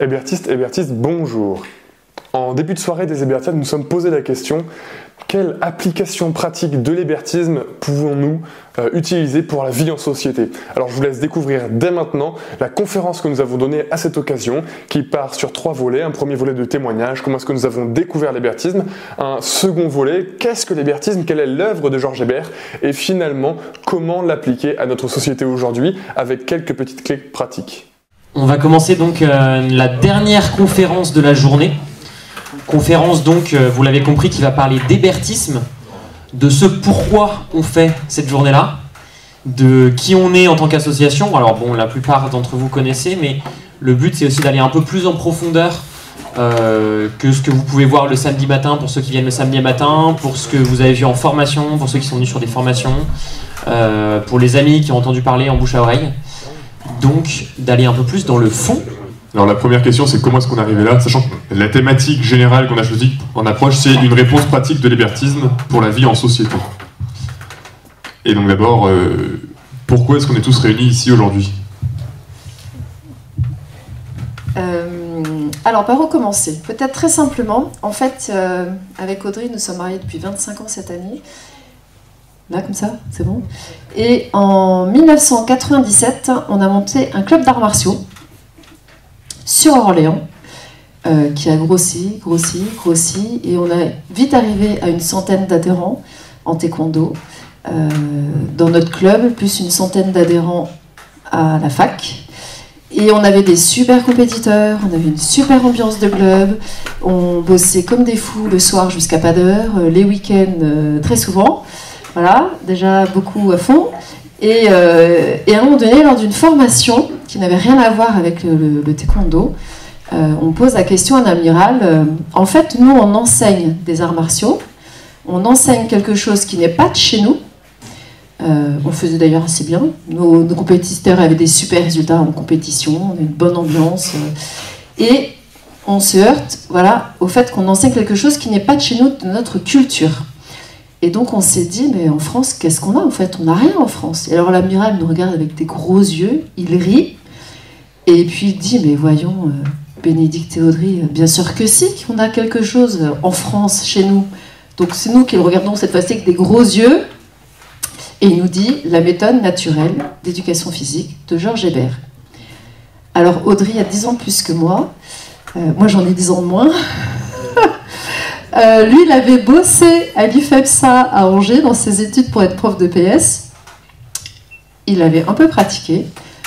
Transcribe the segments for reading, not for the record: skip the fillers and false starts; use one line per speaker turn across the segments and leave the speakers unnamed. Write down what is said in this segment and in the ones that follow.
Hébertistes, bonjour. En début de soirée des Hébertiades, nous nous sommes posé la question: quelle application pratique de l'hébertisme pouvons-nous utiliser pour la vie en société? Alors je vous laisse découvrir dès maintenant la conférence que nous avons donnée à cette occasion, qui part sur 3 volets. Un premier volet de témoignage, comment est-ce que nous avons découvert l'hébertisme. Un second volet, qu'est-ce que l'hébertisme, quelle est l'œuvre de Georges Hébert, et finalement, comment l'appliquer à notre société aujourd'hui, avec quelques petites clés pratiques.
On va commencer donc la dernière conférence de la journée. Conférence donc, vous l'avez compris, qui va parler d'hébertisme, de ce pourquoi on fait cette journée-là, de qui on est en tant qu'association. Alors bon, la plupart d'entre vous connaissez, mais le but c'est aussi d'aller un peu plus en profondeur que ce que vous pouvez voir le samedi matin, pour ceux qui viennent le samedi matin, pour ce que vous avez vu en formation, pour ceux qui sont venus sur des formations, pour les amis qui ont entendu parler en bouche à oreille. Donc d'aller un peu plus dans le fond.
Alors la première question, c'est comment est-ce qu'on est arrivé là, sachant que la thématique générale qu'on a choisie en approche, c'est une réponse pratique de l'hébertisme pour la vie en société. Et donc d'abord, pourquoi est-ce qu'on est tous réunis ici aujourd'hui?
Alors, par recommencer, peut-être très simplement. En fait, avec Audrey, nous sommes mariés depuis 25 ans cette année. Là, comme ça, c'est bon. Et en 1997, on a monté un club d'arts martiaux sur Orléans, qui a grossi, et on a vite arrivé à une centaine d'adhérents en taekwondo dans notre club, plus une centaine d'adhérents à la fac. Et on avait des super compétiteurs, on avait une super ambiance de club, on bossait comme des fous le soir jusqu'à pas d'heure, les week-ends très souvent. Voilà, déjà beaucoup à fond. Et à un moment donné, lors d'une formation qui n'avait rien à voir avec le taekwondo, on pose la question à un amiral. En fait, nous, on enseigne des arts martiaux, on enseigne quelque chose qui n'est pas de chez nous. On faisait d'ailleurs assez bien. Nos compétiteurs avaient des super résultats en compétition, on a une bonne ambiance. Et on se heurte, voilà, au fait qu'on enseigne quelque chose qui n'est pas de chez nous, de notre culture. Et donc on s'est dit, mais en France, qu'est-ce qu'on a en fait? On n'a rien en France. Et alors l'amiral nous regarde avec des gros yeux, il rit, et puis il dit, mais voyons, Bénédicte et Audrey, bien sûr que si, qu'on a quelque chose en France, chez nous. Donc c'est nous qui le regardons cette fois-ci avec des gros yeux, et il nous dit, la méthode naturelle d'éducation physique de Georges Hébert. Alors Audrey a 10 ans plus que moi j'en ai 10 ans de moins. Lui, il avait bossé à l'IFEPSA à Angers dans ses études pour être prof de PS. Il avait un peu pratiqué.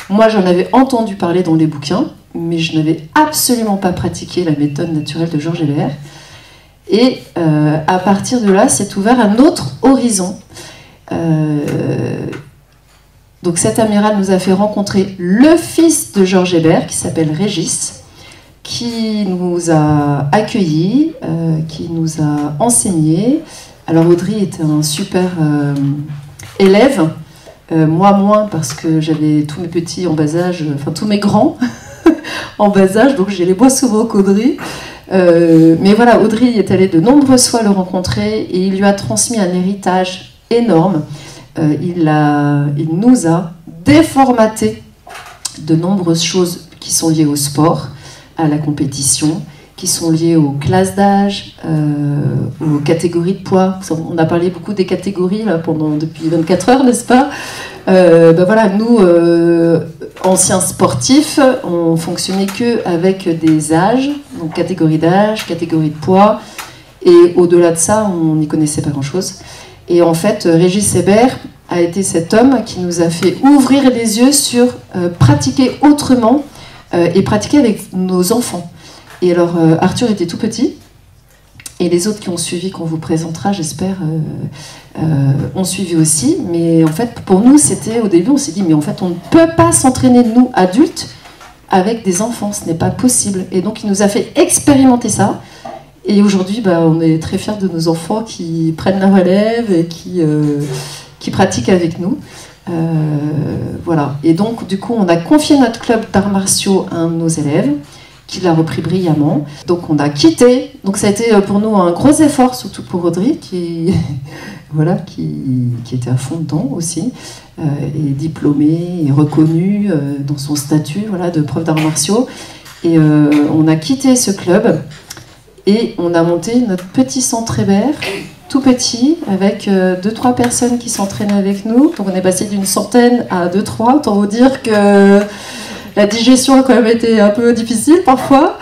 Moi, j'en avais entendu parler dans les bouquins, mais je n'avais absolument pas pratiqué la méthode naturelle de Georges Hébert. Et à partir de là, s'est ouvert un autre horizon. Donc cet amiral nous a fait rencontrer le fils de Georges Hébert, qui s'appelle Régis, qui nous a accueillis, qui nous a enseigné. Alors Audrey était un super élève, moi moins parce que j'avais tous mes petits en bas âge, enfin tous mes grands en bas âge, donc j'allais moins souvent qu'Audrey. Mais voilà, Audrey est allée de nombreuses fois le rencontrer et il lui a transmis un héritage énorme. Il nous a déformaté de nombreuses choses qui sont liées au sport, à la compétition, qui sont liées aux classes d'âge, aux catégories de poids. On a parlé beaucoup des catégories là, depuis 24 heures, n'est-ce pas? Voilà, nous, anciens sportifs, on fonctionnait qu'avec des âges, donc catégorie d'âge, catégorie de poids, et au-delà de ça, on n'y connaissait pas grand-chose. Et en fait, Régis Hébert a été cet homme qui nous a fait ouvrir les yeux sur pratiquer autrement et pratiquer avec nos enfants. Et alors, Arthur était tout petit, et les autres qui ont suivi, qu'on vous présentera, j'espère, ont suivi aussi. Mais en fait, pour nous, au début, on s'est dit, mais en fait, on ne peut pas s'entraîner, nous, adultes, avec des enfants, ce n'est pas possible. Et donc, il nous a fait expérimenter ça. Et aujourd'hui, on est très fiers de nos enfants qui prennent la relève et qui pratiquent avec nous. Voilà. Et donc, du coup, on a confié notre club d'arts martiaux à un de nos élèves, qui l'a repris brillamment. Donc, on a quitté. Donc, ça a été pour nous un gros effort, surtout pour Audrey, qui était à fond dedans aussi, et diplômée et reconnue dans son statut de prof d'arts martiaux. Et on a quitté ce club et on a monté notre petit centre Hébert, tout petit, avec 2-3 personnes qui s'entraînaient avec nous. Donc on est passé d'une centaine à 2-3. Autant vous dire que la digestion a quand même été un peu difficile parfois.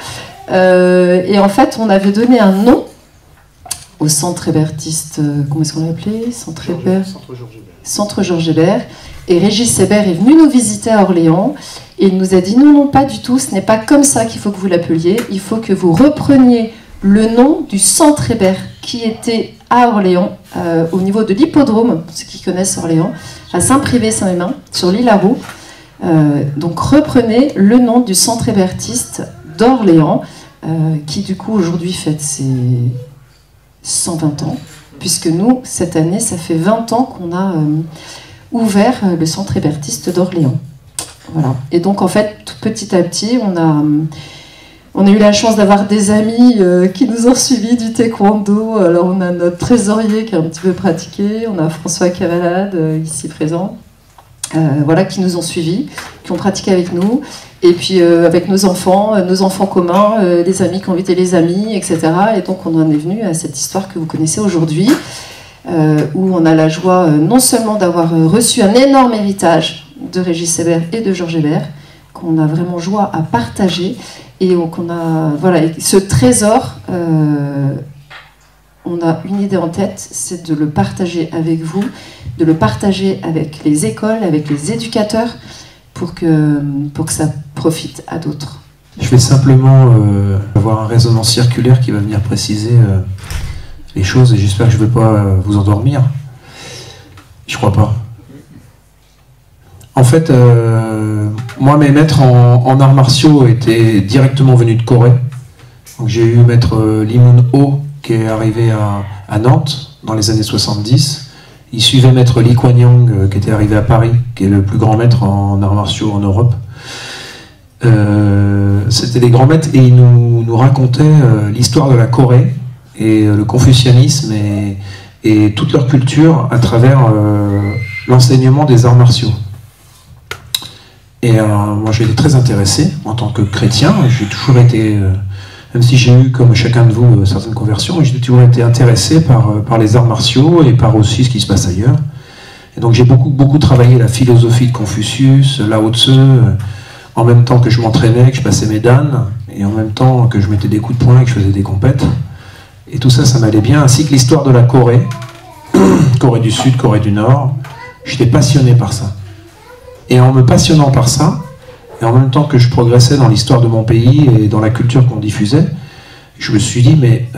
Et en fait, on avait donné un nom au centre hébertiste, comment est-ce qu'on l'a appelé? Centre Hébert. Centre Georges Hébert. Et Régis Hébert est venu nous visiter à Orléans et il nous a dit non, non, pas du tout, ce n'est pas comme ça qu'il faut que vous l'appeliez, il faut que vous repreniez le nom du centre Hébert qui était à Orléans, au niveau de l'hippodrome, ceux qui connaissent Orléans, à Saint-Privé-Saint-Mémin, sur l'île à Roux. Donc reprenez le nom du centre hébertiste d'Orléans, qui du coup aujourd'hui fête ses 120 ans, puisque nous, cette année, ça fait 20 ans qu'on a ouvert le centre hébertiste d'Orléans. Voilà. Et donc en fait, tout petit à petit, on a eu la chance d'avoir des amis qui nous ont suivis du taekwondo. Alors on a notre trésorier qui a un petit peu pratiqué, on a François Cavalade, ici présent, voilà, qui nous ont suivis, qui ont pratiqué avec nous. Et puis avec nos enfants communs, les amis qui ont invité les amis, etc. Et donc on en est venu à cette histoire que vous connaissez aujourd'hui, où on a la joie non seulement d'avoir reçu un énorme héritage de Régis Hébert et de Georges Hébert, qu'on a vraiment joie à partager, et qu'on a, voilà, ce trésor, on a une idée en tête, c'est de le partager avec vous, de le partager avec les écoles, avec les éducateurs, pour que ça profite à d'autres.
Je vais simplement avoir un raisonnement circulaire qui va venir préciser les choses, et j'espère que je ne vais pas vous endormir. Je crois pas. En fait, moi, mes maîtres en arts martiaux étaient directement venus de Corée. Donc, j'ai eu maître Lee Moon-ho, qui est arrivé à Nantes dans les années 70. Il suivait maître Lee Kuan Yeung, qui était arrivé à Paris, qui est le plus grand maître en arts martiaux en Europe. C'était des grands maîtres, et ils nous racontaient l'histoire de la Corée et le confucianisme et toute leur culture à travers l'enseignement des arts martiaux. Et moi j'ai été très intéressé en tant que chrétien, j'ai toujours été, même si j'ai eu comme chacun de vous certaines conversions, j'ai toujours été intéressé par les arts martiaux et par aussi ce qui se passe ailleurs. Et donc j'ai beaucoup travaillé la philosophie de Confucius, Lao Tzu, en même temps que je m'entraînais, que je passais mes dan, et en même temps que je mettais des coups de poing et que je faisais des compètes. Et tout ça, ça m'allait bien, ainsi que l'histoire de la Corée, Corée du Sud, Corée du Nord. J'étais passionné par ça. Et en me passionnant par ça, et en même temps que je progressais dans l'histoire de mon pays et dans la culture qu'on diffusait, je me suis dit, mais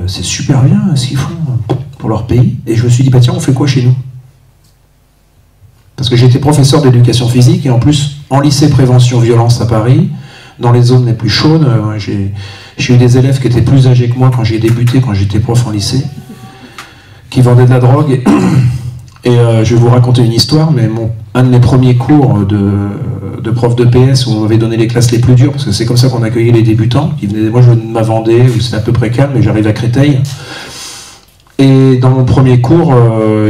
c'est super bien ce qu'ils font pour leur pays. Et je me suis dit, bah tiens, on fait quoi chez nous? Parce que j'étais professeur d'éducation physique, et en plus, en lycée prévention violence à Paris, dans les zones les plus chaudes, j'ai eu des élèves qui étaient plus âgés que moi quand j'ai débuté, quand j'étais prof en lycée, qui vendaient de la drogue. Et je vais vous raconter une histoire, mais un de mes premiers cours de prof de PS, où on m'avait donné les classes les plus dures, parce que c'est comme ça qu'on accueillait les débutants, qui venaient, moi je venais de ma Vendée, où c'était à peu près calme, et j'arrive à Créteil. Et dans mon premier cours,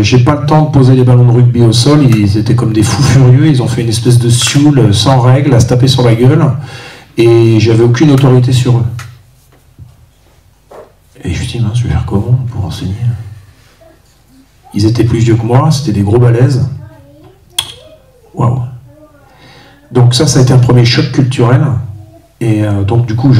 j'ai pas le temps de poser les ballons de rugby au sol, ils étaient comme des fous furieux, ils ont fait une espèce de sioule sans règle, à se taper sur la gueule, et j'avais aucune autorité sur eux. Et je me suis dit, mince, je vais faire comment pour enseigner? Ils étaient plus vieux que moi, c'était des gros balèzes. Waouh! Donc ça a été un premier choc culturel. Et donc du coup,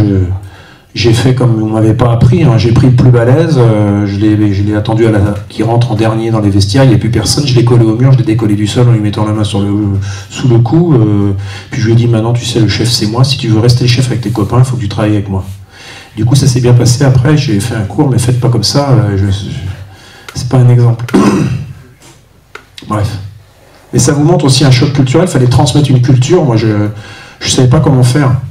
j'ai fait comme on m'avait pas appris. Hein. J'ai pris le plus balèze, je l'ai attendu qu'il rentre en dernier dans les vestiaires, il n'y a plus personne, je l'ai collé au mur, je l'ai décollé du sol en lui mettant la main sous le cou. Puis je lui ai dit, maintenant tu sais, le chef c'est moi, si tu veux rester le chef avec tes copains, il faut que tu travailles avec moi. Du coup ça s'est bien passé. Après j'ai fait un cours, mais faites pas comme ça, c'est pas un exemple. Bref. Mais ça vous montre aussi un choc culturel, il fallait transmettre une culture. Moi, je ne savais pas comment faire.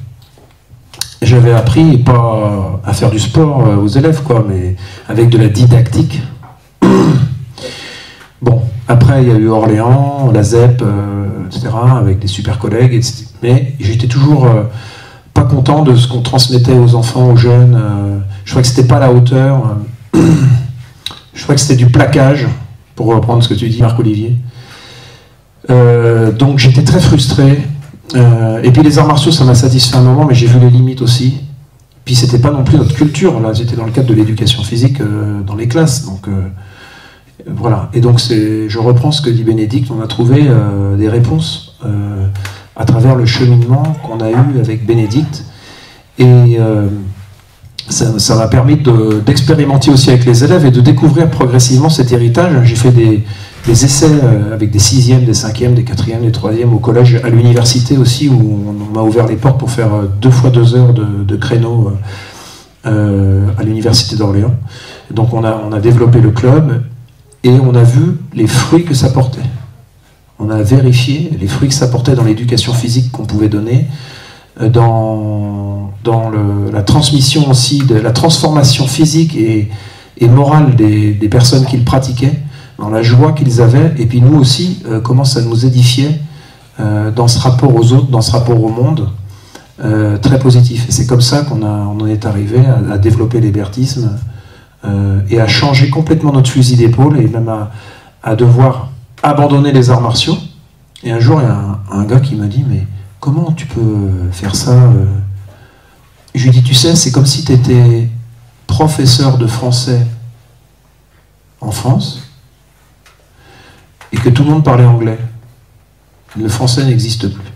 J'avais appris pas à faire du sport aux élèves, quoi, mais avec de la didactique. Bon, après, il y a eu Orléans, la ZEP, etc., avec des super collègues, etc. Mais j'étais toujours pas content de ce qu'on transmettait aux enfants, aux jeunes. Je crois que c'était pas à la hauteur. Je crois que c'était du plaquage, pour reprendre ce que tu dis, Marc-Olivier. Donc j'étais très frustré. Et puis les arts martiaux, ça m'a satisfait un moment, mais j'ai vu les limites aussi. Puis c'était pas non plus notre culture, là, j'étais dans le cadre de l'éducation physique dans les classes, donc voilà. Et donc je reprends ce que dit Bénédicte, on a trouvé des réponses à travers le cheminement qu'on a eu avec Bénédicte, et ça m'a permis d'expérimenter aussi avec les élèves et de découvrir progressivement cet héritage. J'ai fait des essais avec des 6e, des 5e, des 4e, des 3e au collège, à l'université aussi, où on m'a ouvert les portes pour faire 2 fois 2 heures de créneau à l'université d'Orléans. Donc on a développé le club et on a vu les fruits que ça portait. On a vérifié les fruits que ça portait dans l'éducation physique qu'on pouvait donner, dans la transmission aussi, de la transformation physique et morale des personnes qui le pratiquaient, dans la joie qu'ils avaient, et puis nous aussi, comment ça nous édifiait dans ce rapport aux autres, dans ce rapport au monde, très positif. Et c'est comme ça qu'on en est arrivé à développer l'hébertisme et à changer complètement notre fusil d'épaule, et même à devoir abandonner les arts martiaux. Et un jour, il y a un gars qui me dit, mais comment tu peux faire ça? Je lui dis, tu sais, c'est comme si tu étais professeur de français en France, et que tout le monde parlait anglais. Le français n'existe plus.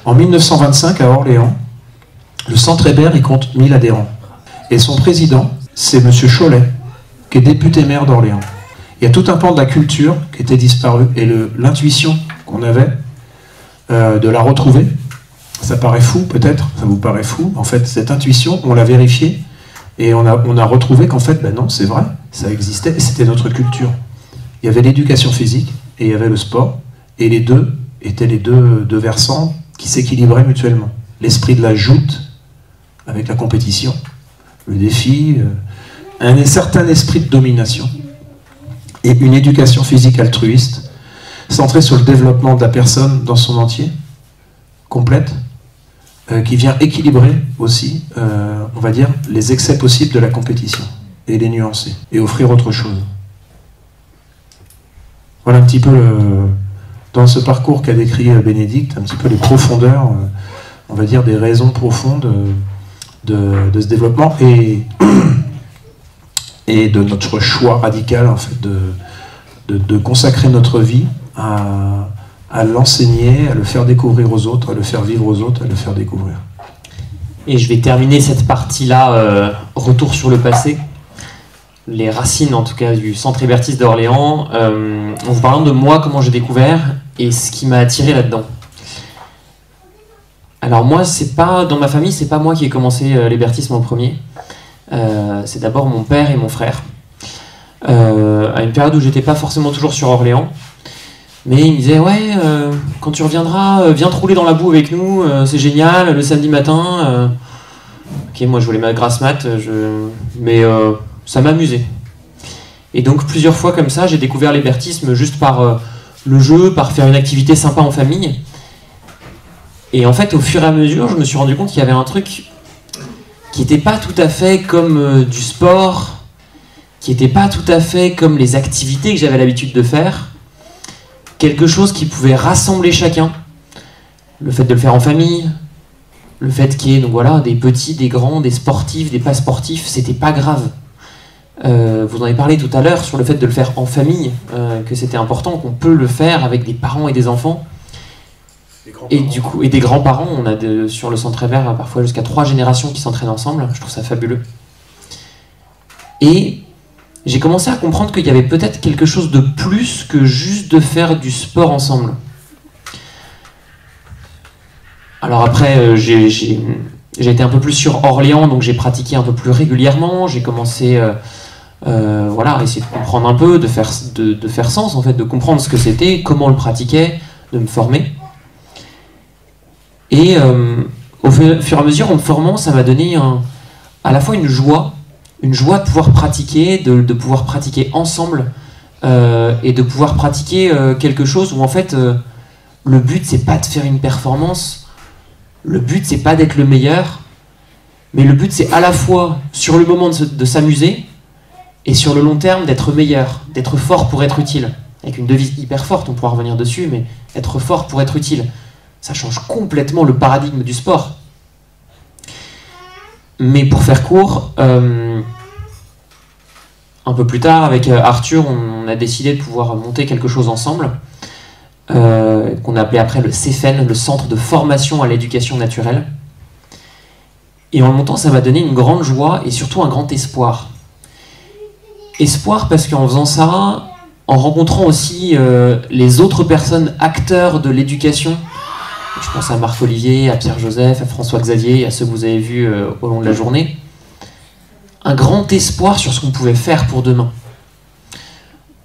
En 1925, à Orléans, le Centre Hébert, il compte 1000 adhérents. Et son président, c'est M. Cholet, qui est député maire d'Orléans. Il y a tout un pan de la culture qui était disparu, et l'intuition qu'on avait de la retrouver, ça paraît fou peut-être, ça vous paraît fou, en fait cette intuition, on l'a vérifiée, et on a retrouvé qu'en fait, ben non, c'est vrai, ça existait, et c'était notre culture. Il y avait l'éducation physique et il y avait le sport, et les deux étaient les deux versants qui s'équilibraient mutuellement. L'esprit de la joute avec la compétition, le défi, un certain esprit de domination, et une éducation physique altruiste, centrée sur le développement de la personne dans son entier, complète, qui vient équilibrer aussi, on va dire, les excès possibles de la compétition, et les nuancer, et offrir autre chose. Voilà un petit peu, dans ce parcours qu'a décrit Bénédicte, un petit peu les profondeurs, on va dire, des raisons profondes de ce développement, et de notre choix radical, en fait, de consacrer notre vie à l'enseigner, à le faire découvrir aux autres, à le faire vivre aux autres, à le faire découvrir.
Et je vais terminer cette partie-là, retour sur le passé, les racines en tout cas du Centre Hébertiste d'Orléans, en vous parlant de moi, comment j'ai découvert et ce qui m'a attiré là-dedans. Alors moi, dans ma famille, c'est pas moi qui ai commencé l'hébertisme en premier, c'est d'abord mon père et mon frère, à une période où j'étais pas forcément toujours sur Orléans. Mais il me disait, ouais, quand tu reviendras, viens te rouler dans la boue avec nous, c'est génial, le samedi matin. Ok, moi je voulais ma grasse mat, mais ça m'amusait. Et donc plusieurs fois comme ça, j'ai découvert l'hébertisme juste par le jeu, par faire une activité sympa en famille. Et en fait, au fur et à mesure, je me suis rendu compte qu'il y avait un truc qui n'était pas tout à fait comme du sport, qui n'était pas tout à fait comme les activités que j'avais l'habitude de faire. Quelque chose qui pouvait rassembler chacun, le fait de le faire en famille, le fait qu'il y ait donc voilà, des petits, des grands, des sportifs, des pas sportifs, c'était pas grave. Vous en avez parlé tout à l'heure sur le fait de le faire en famille, que c'était important, qu'on peut le faire avec des parents et des enfants. Et du coup, et des grands-parents, on a sur le Centre Hébert parfois jusqu'à 3 générations qui s'entraînent ensemble, je trouve ça fabuleux. Et j'ai commencé à comprendre qu'il y avait peut-être quelque chose de plus que juste de faire du sport ensemble. Alors après, j'ai été un peu plus sur Orléans, donc j'ai pratiqué un peu plus régulièrement, j'ai commencé voilà, à essayer de comprendre un peu, de faire sens en fait, de comprendre ce que c'était, comment on le pratiquait, de me former. Et au fur et à mesure, en me formant, ça m'a donné à la fois une joie de pouvoir pratiquer, de pouvoir pratiquer ensemble, et de pouvoir pratiquer quelque chose où en fait le but c'est pas de faire une performance, le but c'est pas d'être le meilleur, mais le but c'est à la fois sur le moment de s'amuser et sur le long terme d'être meilleur, d'être fort pour être utile, avec une devise hyper forte, on pourra revenir dessus, mais être fort pour être utile. Ça change complètement le paradigme du sport. Mais pour faire court, un peu plus tard, avec Arthur, on a décidé de pouvoir monter quelque chose ensemble, qu'on a appelé après le CEFEN, le Centre de formation à l'éducation naturelle. Et en le montant, ça m'a donné une grande joie et surtout un grand espoir. Espoir parce qu'en faisant ça, en rencontrant aussi les autres personnes acteurs de l'éducation, je pense à Marc-Olivier, à Pierre-Joseph, à François-Xavier, à ceux que vous avez vus au long de la journée, un grand espoir sur ce qu'on pouvait faire pour demain.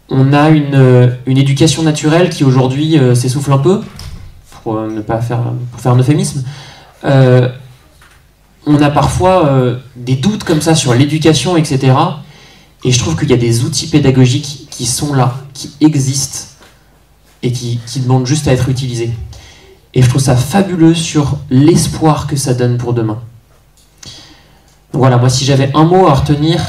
On a une éducation naturelle qui aujourd'hui s'essouffle un peu, pour faire un euphémisme. On a parfois des doutes comme ça sur l'éducation, etc. Et je trouve qu'il y a des outils pédagogiques qui sont là, qui existent, et qui demandent juste à être utilisés. Et je trouve ça fabuleux sur l'espoir que ça donne pour demain. Donc voilà, moi si j'avais un mot à retenir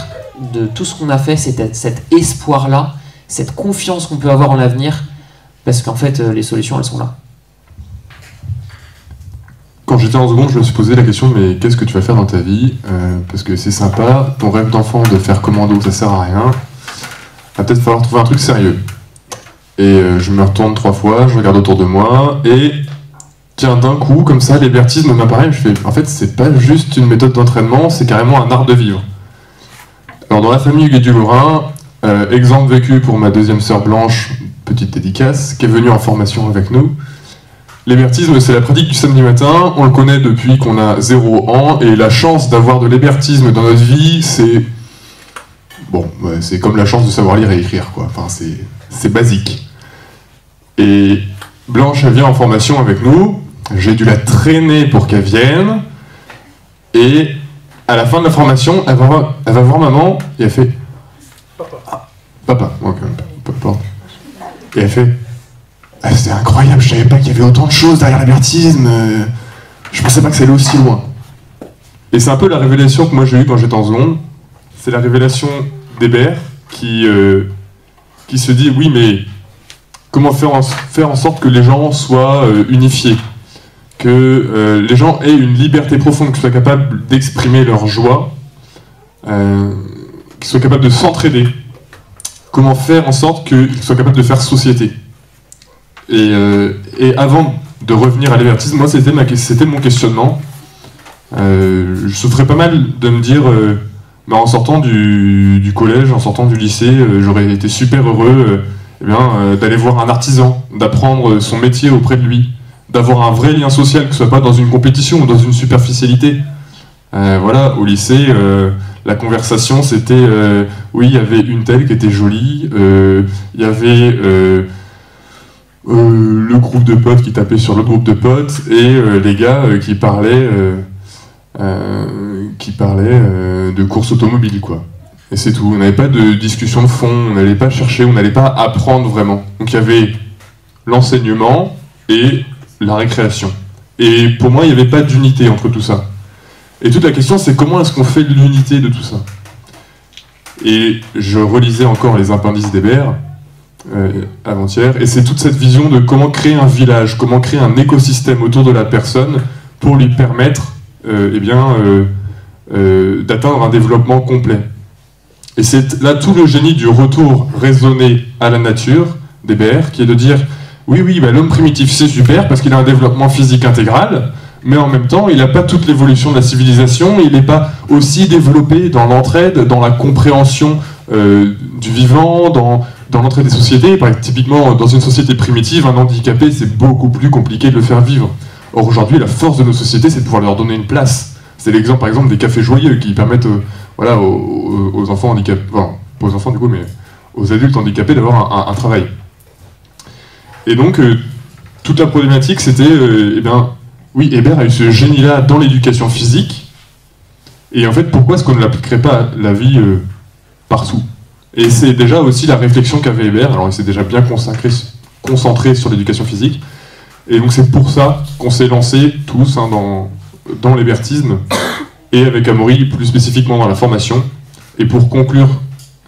de tout ce qu'on a fait, c'était cet espoir-là, cette confiance qu'on peut avoir en l'avenir, parce qu'en fait, les solutions, elles sont là.
Quand j'étais en seconde, je me suis posé la question, mais qu'est-ce que tu vas faire dans ta vie? Parce que c'est sympa, ton rêve d'enfant de faire commando, ça sert à rien. Va peut-être falloir trouver un truc sérieux. Et je me retourne 3 fois, je regarde autour de moi, et tiens, d'un coup, comme ça, l'hébertisme m'apparaît, je fais, en fait, c'est pas juste une méthode d'entraînement, c'est carrément un art de vivre. Alors, dans la famille Hugues du Lorrain, exemple vécu pour ma deuxième sœur Blanche, petite dédicace, qui est venue en formation avec nous. L'hébertisme, c'est la pratique du samedi matin, on le connaît depuis qu'on a 0 ans, et la chance d'avoir de l'hébertisme dans notre vie, c'est... Bon, ouais, c'est comme la chance de savoir lire et écrire, quoi. Enfin, c'est basique. Et Blanche, elle vient en formation avec nous, j'ai dû la traîner pour qu'elle vienne, et à la fin de la formation, elle va voir maman, et elle fait... Papa, ok, peu importe. Et elle fait... Ah, c'est incroyable, je savais pas qu'il y avait autant de choses derrière l'hébertisme, je pensais pas que ça allait aussi loin. Et c'est un peu la révélation que moi j'ai eue quand j'étais en seconde, c'est la révélation d'Hébert qui se dit oui mais comment faire en sorte que les gens soient unifiés, que les gens aient une liberté profonde, qu'ils soient capables d'exprimer leur joie, qu'ils soient capables de s'entraider, comment faire en sorte qu'ils soient capables de faire société. Et avant de revenir à l'hébertisme, moi c'était mon questionnement. Je souffrais pas mal de me dire, en sortant du collège, en sortant du lycée, j'aurais été super heureux d'aller voir un artisan, d'apprendre son métier auprès de lui, d'avoir un vrai lien social, que ce soit pas dans une compétition ou dans une superficialité. Voilà, au lycée, la conversation c'était, oui, il y avait une telle qui était jolie, il y avait... le groupe de potes qui tapait sur le groupe de potes et les gars qui parlaient de course automobile, quoi. Et c'est tout, on n'avait pas de discussion de fond, on n'allait pas chercher, on n'allait pas apprendre vraiment. Donc il y avait l'enseignement et la récréation. Et pour moi, il n'y avait pas d'unité entre tout ça. Et toute la question, c'est comment est-ce qu'on fait l'unité de tout ça? Et je relisais encore les appendices d'Hébert, avant-hier, et c'est toute cette vision de comment créer un village, comment créer un écosystème autour de la personne pour lui permettre d'atteindre un développement complet. Et c'est là tout le génie du retour raisonné à la nature d'Hébert, qui est de dire oui, l'homme primitif c'est super parce qu'il a un développement physique intégral, mais en même temps il n'a pas toute l'évolution de la civilisation, il n'est pas aussi développé dans l'entraide, dans la compréhension du vivant, dans l'entrée des sociétés. Typiquement, dans une société primitive, un handicapé, c'est beaucoup plus compliqué de le faire vivre. Or, aujourd'hui, la force de nos sociétés, c'est de pouvoir leur donner une place. C'est l'exemple, par exemple, des cafés joyeux qui permettent aux enfants handicapés, enfin, pas aux enfants du coup, mais aux adultes handicapés d'avoir un travail. Et donc, toute la problématique, c'était, oui, Hébert a eu ce génie-là dans l'éducation physique, et en fait, pourquoi est-ce qu'on ne l'appliquerait pas à la vie partout? Et c'est déjà aussi la réflexion qu'avait Hébert, alors il s'est déjà bien concentré sur l'éducation physique, et donc c'est pour ça qu'on s'est lancé tous dans l'hébertisme, et avec Amaury plus spécifiquement dans la formation. Et pour conclure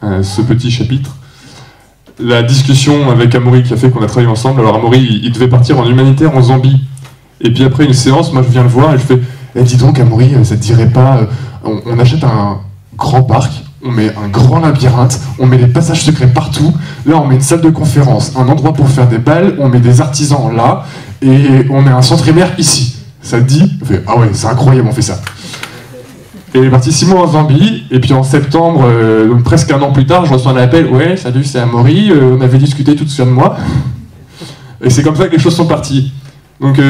ce petit chapitre, la discussion avec Amaury qui a fait qu'on a travaillé ensemble, alors Amaury il devait partir en humanitaire en Zambie, Et puis après une séance, moi je viens le voir et je fais « dis donc Amaury, ça te dirait pas, on achète un grand parc, on met un grand labyrinthe, on met des passages secrets partout, là on met une salle de conférence, un endroit pour faire des balles, on met des artisans là, et on met un centre émer ici. Ça te dit ?» Je fais « Ah ouais, c'est incroyable, on fait ça. » Et il est parti 6 mois en Zambie, et puis en septembre, donc presque un an plus tard, je reçois un appel « Ouais, salut, c'est Amaury, on avait discuté, tout te souviens de moi ?» Et c'est comme ça que les choses sont parties. Donc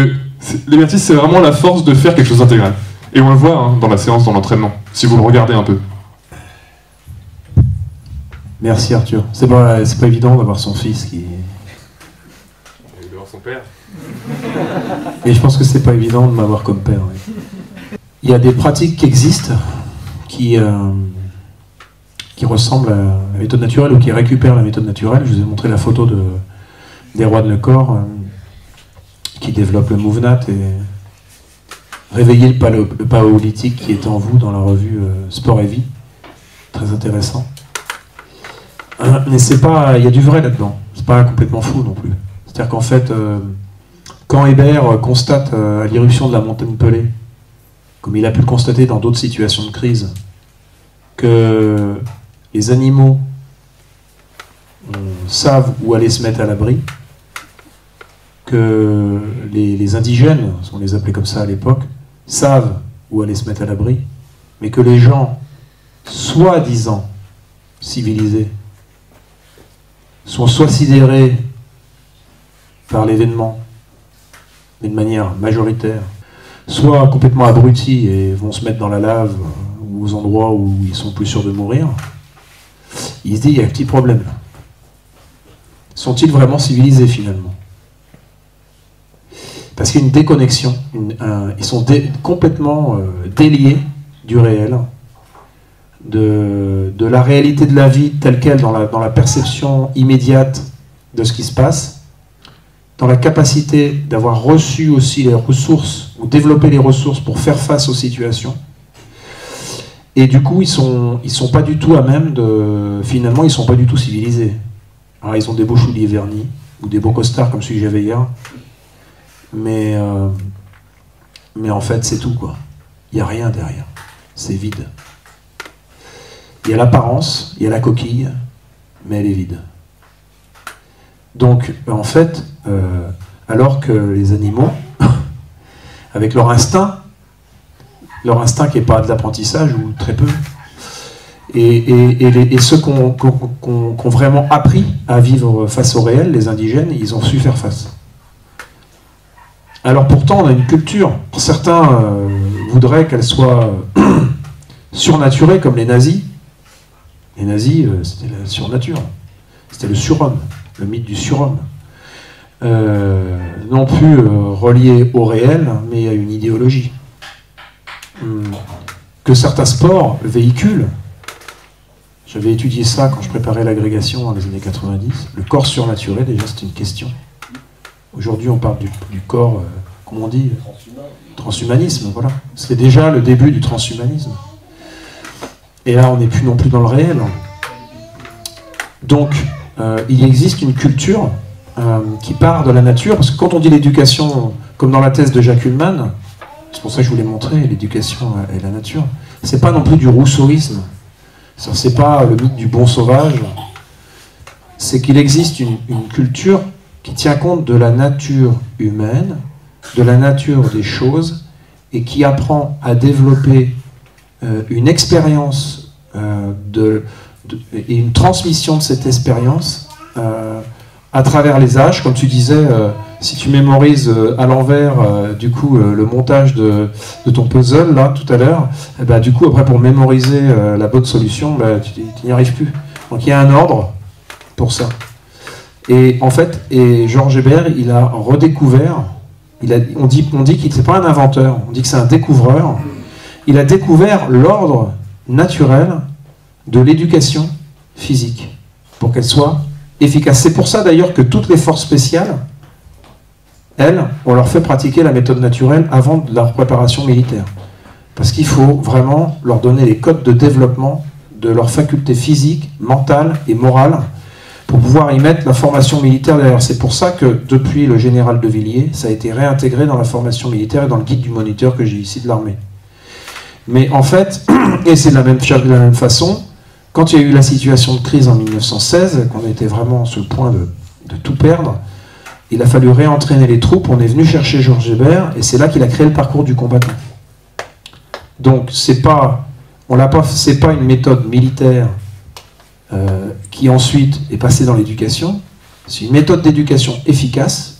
l'hébertisme, c'est vraiment la force de faire quelque chose d'intégral. Et on le voit hein, dans la séance, dans l'entraînement, si vous le regardez un peu.
Merci Arthur. C'est pas évident d'avoir son fils qui...
Et d'avoir son père.
Et je pense que c'est pas évident de m'avoir comme père. Oui. Il y a des pratiques qui existent, qui ressemblent à la méthode naturelle ou qui récupèrent la méthode naturelle. Je vous ai montré la photo des rois de le corps qui développent le Mouvenat et réveiller le paléolithique qui était en vous dans la revue Sport et Vie. Très intéressant. Mais c'est pas, il y a du vrai là-dedans. C'est pas complètement fou non plus. C'est-à-dire qu'en fait, quand Hébert constate à l'irruption de la montagne Pelée, comme il a pu le constater dans d'autres situations de crise, que les animaux savent où aller se mettre à l'abri, que les indigènes, on les appelait comme ça à l'époque, savent où aller se mettre à l'abri, mais que les gens, soi-disant civilisés, sont soit sidérés par l'événement, mais de manière majoritaire, soit complètement abrutis et vont se mettre dans la lave ou aux endroits où ils sont plus sûrs de mourir, il se dit, il y a un petit problème là. Sont-ils vraiment civilisés finalement? Parce qu'il y a une déconnexion, ils sont complètement déliés du réel, de la réalité de la vie telle qu'elle, dans la perception immédiate de ce qui se passe, dans la capacité d'avoir reçu aussi les ressources, ou développé les ressources pour faire face aux situations. Et du coup, ils sont pas du tout à même de... Finalement, ils sont pas du tout civilisés. Alors, ils ont des beaux souliers vernis, ou des beaux costards comme celui que j'avais hier. Mais en fait, c'est tout, quoi. Il n'y a rien derrière. C'est vide. Il y a l'apparence, il y a la coquille, mais elle est vide. Donc, en fait, alors que les animaux, avec leur instinct qui n'est pas de l'apprentissage, ou très peu, et ceux qui ont vraiment appris à vivre face au réel, les indigènes, ils ont su faire face. Alors pourtant, on a une culture, certains voudraient qu'elle soit surnaturée, comme les nazis. Les nazis, c'était la surnature, c'était le surhomme, le mythe du surhomme. Non plus relié au réel, mais à une idéologie. Que certains sports véhiculent. J'avais étudié ça quand je préparais l'agrégation dans les années 90. Le corps surnaturel, déjà, c'est une question. Aujourd'hui, on parle du corps, comment on dit, transhumanisme, voilà. C'est déjà le début du transhumanisme. Et là, on n'est plus non plus dans le réel. Donc, il existe une culture qui part de la nature, parce que quand on dit l'éducation, comme dans la thèse de Jacques Ullmann, c'est pour ça que je voulais montrer l'éducation et la nature, c'est pas non plus du rousseauisme, c'est pas le mythe du bon sauvage, c'est qu'il existe une culture qui tient compte de la nature humaine, de la nature des choses, et qui apprend à développer une expérience et une transmission de cette expérience à travers les âges. Comme tu disais, si tu mémorises à l'envers du coup le montage de ton puzzle là tout à l'heure, du coup après pour mémoriser la bonne solution, tu n'y arrives plus. Donc il y a un ordre pour ça. Et en fait, Georges Hébert, il a redécouvert, on dit qu'il n'est pas un inventeur, on dit que c'est un découvreur. Il a découvert l'ordre naturel de l'éducation physique pour qu'elle soit efficace. C'est pour ça d'ailleurs que toutes les forces spéciales, elles, on leur fait pratiquer la méthode naturelle avant de leur préparation militaire. Parce qu'il faut vraiment leur donner les codes de développement de leurs facultés physiques, mentales et morales pour pouvoir y mettre la formation militaire derrière. C'est pour ça que depuis le général de Villiers, ça a été réintégré dans la formation militaire et dans le guide du moniteur que j'ai ici de l'armée. Mais en fait, et c'est de la même façon, quand il y a eu la situation de crise en 1916, qu'on était vraiment sur le point de tout perdre, il a fallu réentraîner les troupes, on est venu chercher Georges Hébert, et c'est là qu'il a créé le parcours du combattant. Donc c'est pas une méthode militaire qui ensuite est passée dans l'éducation, c'est une méthode d'éducation efficace,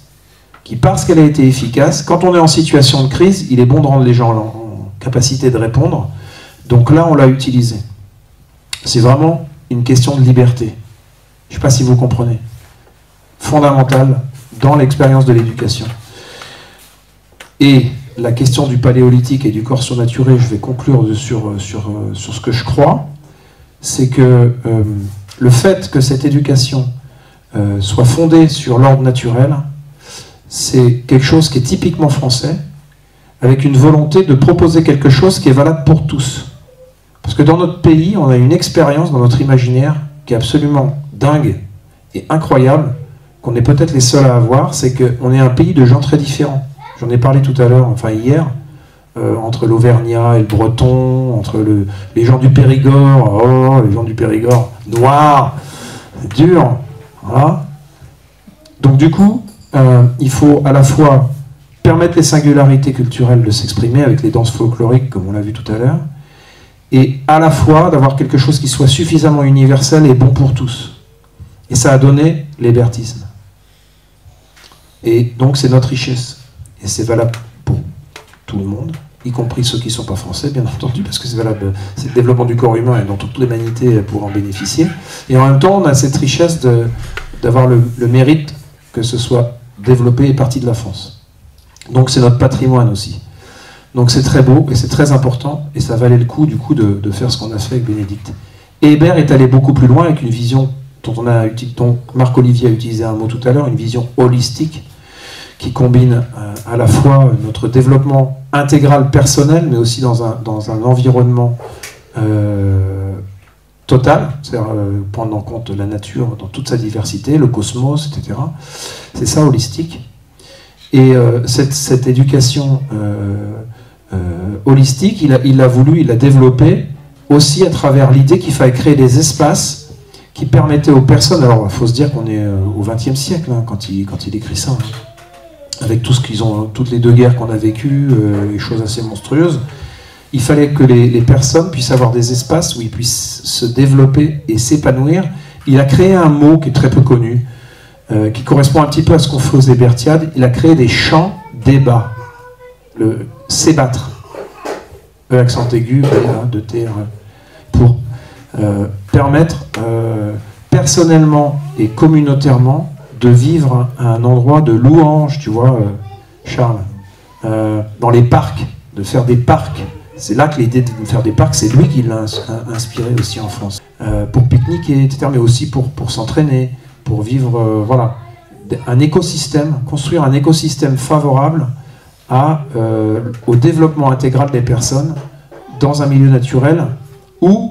qui parce qu'elle a été efficace, quand on est en situation de crise, il est bon de rendre les gens en capacité de répondre, donc là on l'a utilisé. C'est vraiment une question de liberté. Je ne sais pas si vous comprenez. Fondamentale dans l'expérience de l'éducation. Et la question du paléolithique et du corps surnaturé, je vais conclure sur ce que je crois, c'est que le fait que cette éducation soit fondée sur l'ordre naturel, c'est quelque chose qui est typiquement français, avec une volonté de proposer quelque chose qui est valable pour tous. Parce que dans notre pays, on a une expérience dans notre imaginaire qui est absolument dingue et incroyable, qu'on est peut-être les seuls à avoir, c'est qu'on est un pays de gens très différents. J'en ai parlé tout à l'heure, enfin hier, entre l'Auvergnat et le Breton, entre les gens du Périgord, les gens du Périgord, noirs, c'est dur, voilà. Donc du coup, il faut à la fois permettre les singularités culturelles de s'exprimer avec les danses folkloriques, comme on l'a vu tout à l'heure, et à la fois d'avoir quelque chose qui soit suffisamment universel et bon pour tous. Et ça a donné l'hébertisme. Et donc c'est notre richesse. Et c'est valable pour tout le monde, y compris ceux qui ne sont pas français, bien entendu, parce que c'est valable, c'est le développement du corps humain et dont toute l'humanité pourra en bénéficier. Et en même temps, on a cette richesse d'avoir le mérite que ce soit développé et partie de la France. Donc c'est notre patrimoine aussi. Donc c'est très beau et c'est très important, et ça valait le coup, du coup, de faire ce qu'on a fait avec Bénédicte. Et Hébert est allé beaucoup plus loin avec une vision dont Marc-Olivier a utilisé un mot tout à l'heure, une vision holistique, qui combine à la fois notre développement intégral personnel, mais aussi dans un environnement total, c'est-à-dire prendre en compte la nature dans toute sa diversité, le cosmos, etc. C'est ça, holistique. Et cette éducation holistique, il l'a développée aussi à travers l'idée qu'il fallait créer des espaces qui permettaient aux personnes, alors il faut se dire qu'on est au XXe siècle hein, quand il écrit ça, hein, avec tout ce qu'ils ont, toutes les deux guerres qu'on a vécues, les choses assez monstrueuses, il fallait que les personnes puissent avoir des espaces où ils puissent se développer et s'épanouir. Il a créé un mot qui est très peu connu, qui correspond un petit peu à ce qu'on fait aux Hébertiades. Il a créé des champs débats, le s'ébattre, accent aigu, de terre, pour permettre personnellement et communautairement de vivre à un endroit de louange, tu vois, Charles, dans les parcs, de faire des parcs. C'est là que l'idée de faire des parcs, c'est lui qui l'a inspiré aussi en France. Pour pique-niquer, etc., mais aussi pour s'entraîner, pour vivre, voilà, un écosystème, construire un écosystème favorable au développement intégral des personnes dans un milieu naturel ou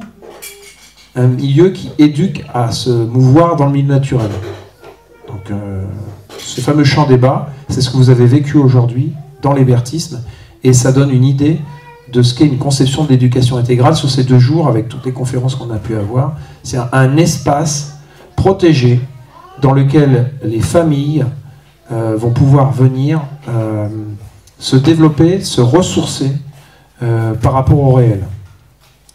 un milieu qui éduque à se mouvoir dans le milieu naturel. Donc, ce fameux champ débat, c'est ce que vous avez vécu aujourd'hui dans l'hébertisme, et ça donne une idée de ce qu'est une conception de l'éducation intégrale sur ces 2 jours, avec toutes les conférences qu'on a pu avoir. C'est un espace protégé dans lequel les familles vont pouvoir venir se développer, se ressourcer par rapport au réel.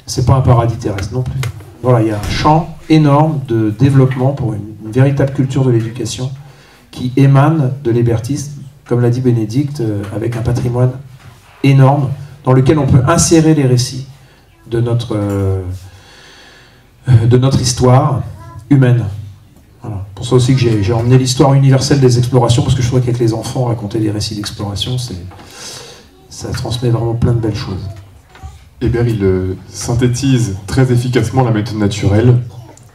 C'est pas un paradis terrestre non plus. Voilà, il y a un champ énorme de développement pour une véritable culture de l'éducation qui émane de l'hébertisme, comme l'a dit Bénédicte, avec un patrimoine énorme dans lequel on peut insérer les récits de notre histoire humaine. Voilà. Pour ça aussi que j'ai emmené l'histoire universelle des explorations, parce que je trouvais qu'avec les enfants, raconter des récits d'exploration, ça transmet vraiment plein de belles choses.
Hébert, il synthétise très efficacement la méthode naturelle.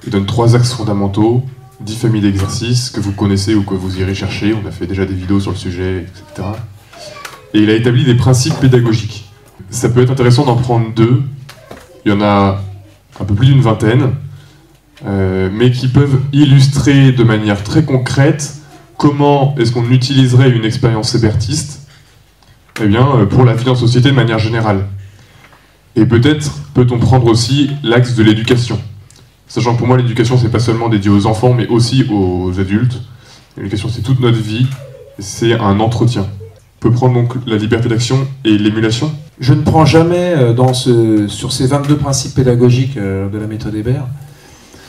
Il donne 3 axes fondamentaux, 10 familles d'exercices que vous connaissez ou que vous irez chercher. On a fait déjà des vidéos sur le sujet, etc. Et il a établi des principes pédagogiques. Ça peut être intéressant d'en prendre 2. Il y en a un peu plus d'une vingtaine. mais qui peuvent illustrer de manière très concrète comment est-ce qu'on utiliserait une expérience hébertiste pour la vie en société de manière générale. Et peut-être peut-on prendre aussi l'axe de l'éducation. Sachant que pour moi, l'éducation, c'est pas seulement dédié aux enfants, mais aussi aux adultes. L'éducation, c'est toute notre vie, c'est un entretien. On peut prendre donc la liberté d'action et l'émulation.
Je ne prends jamais sur ces 22 principes pédagogiques de la méthode Hébert,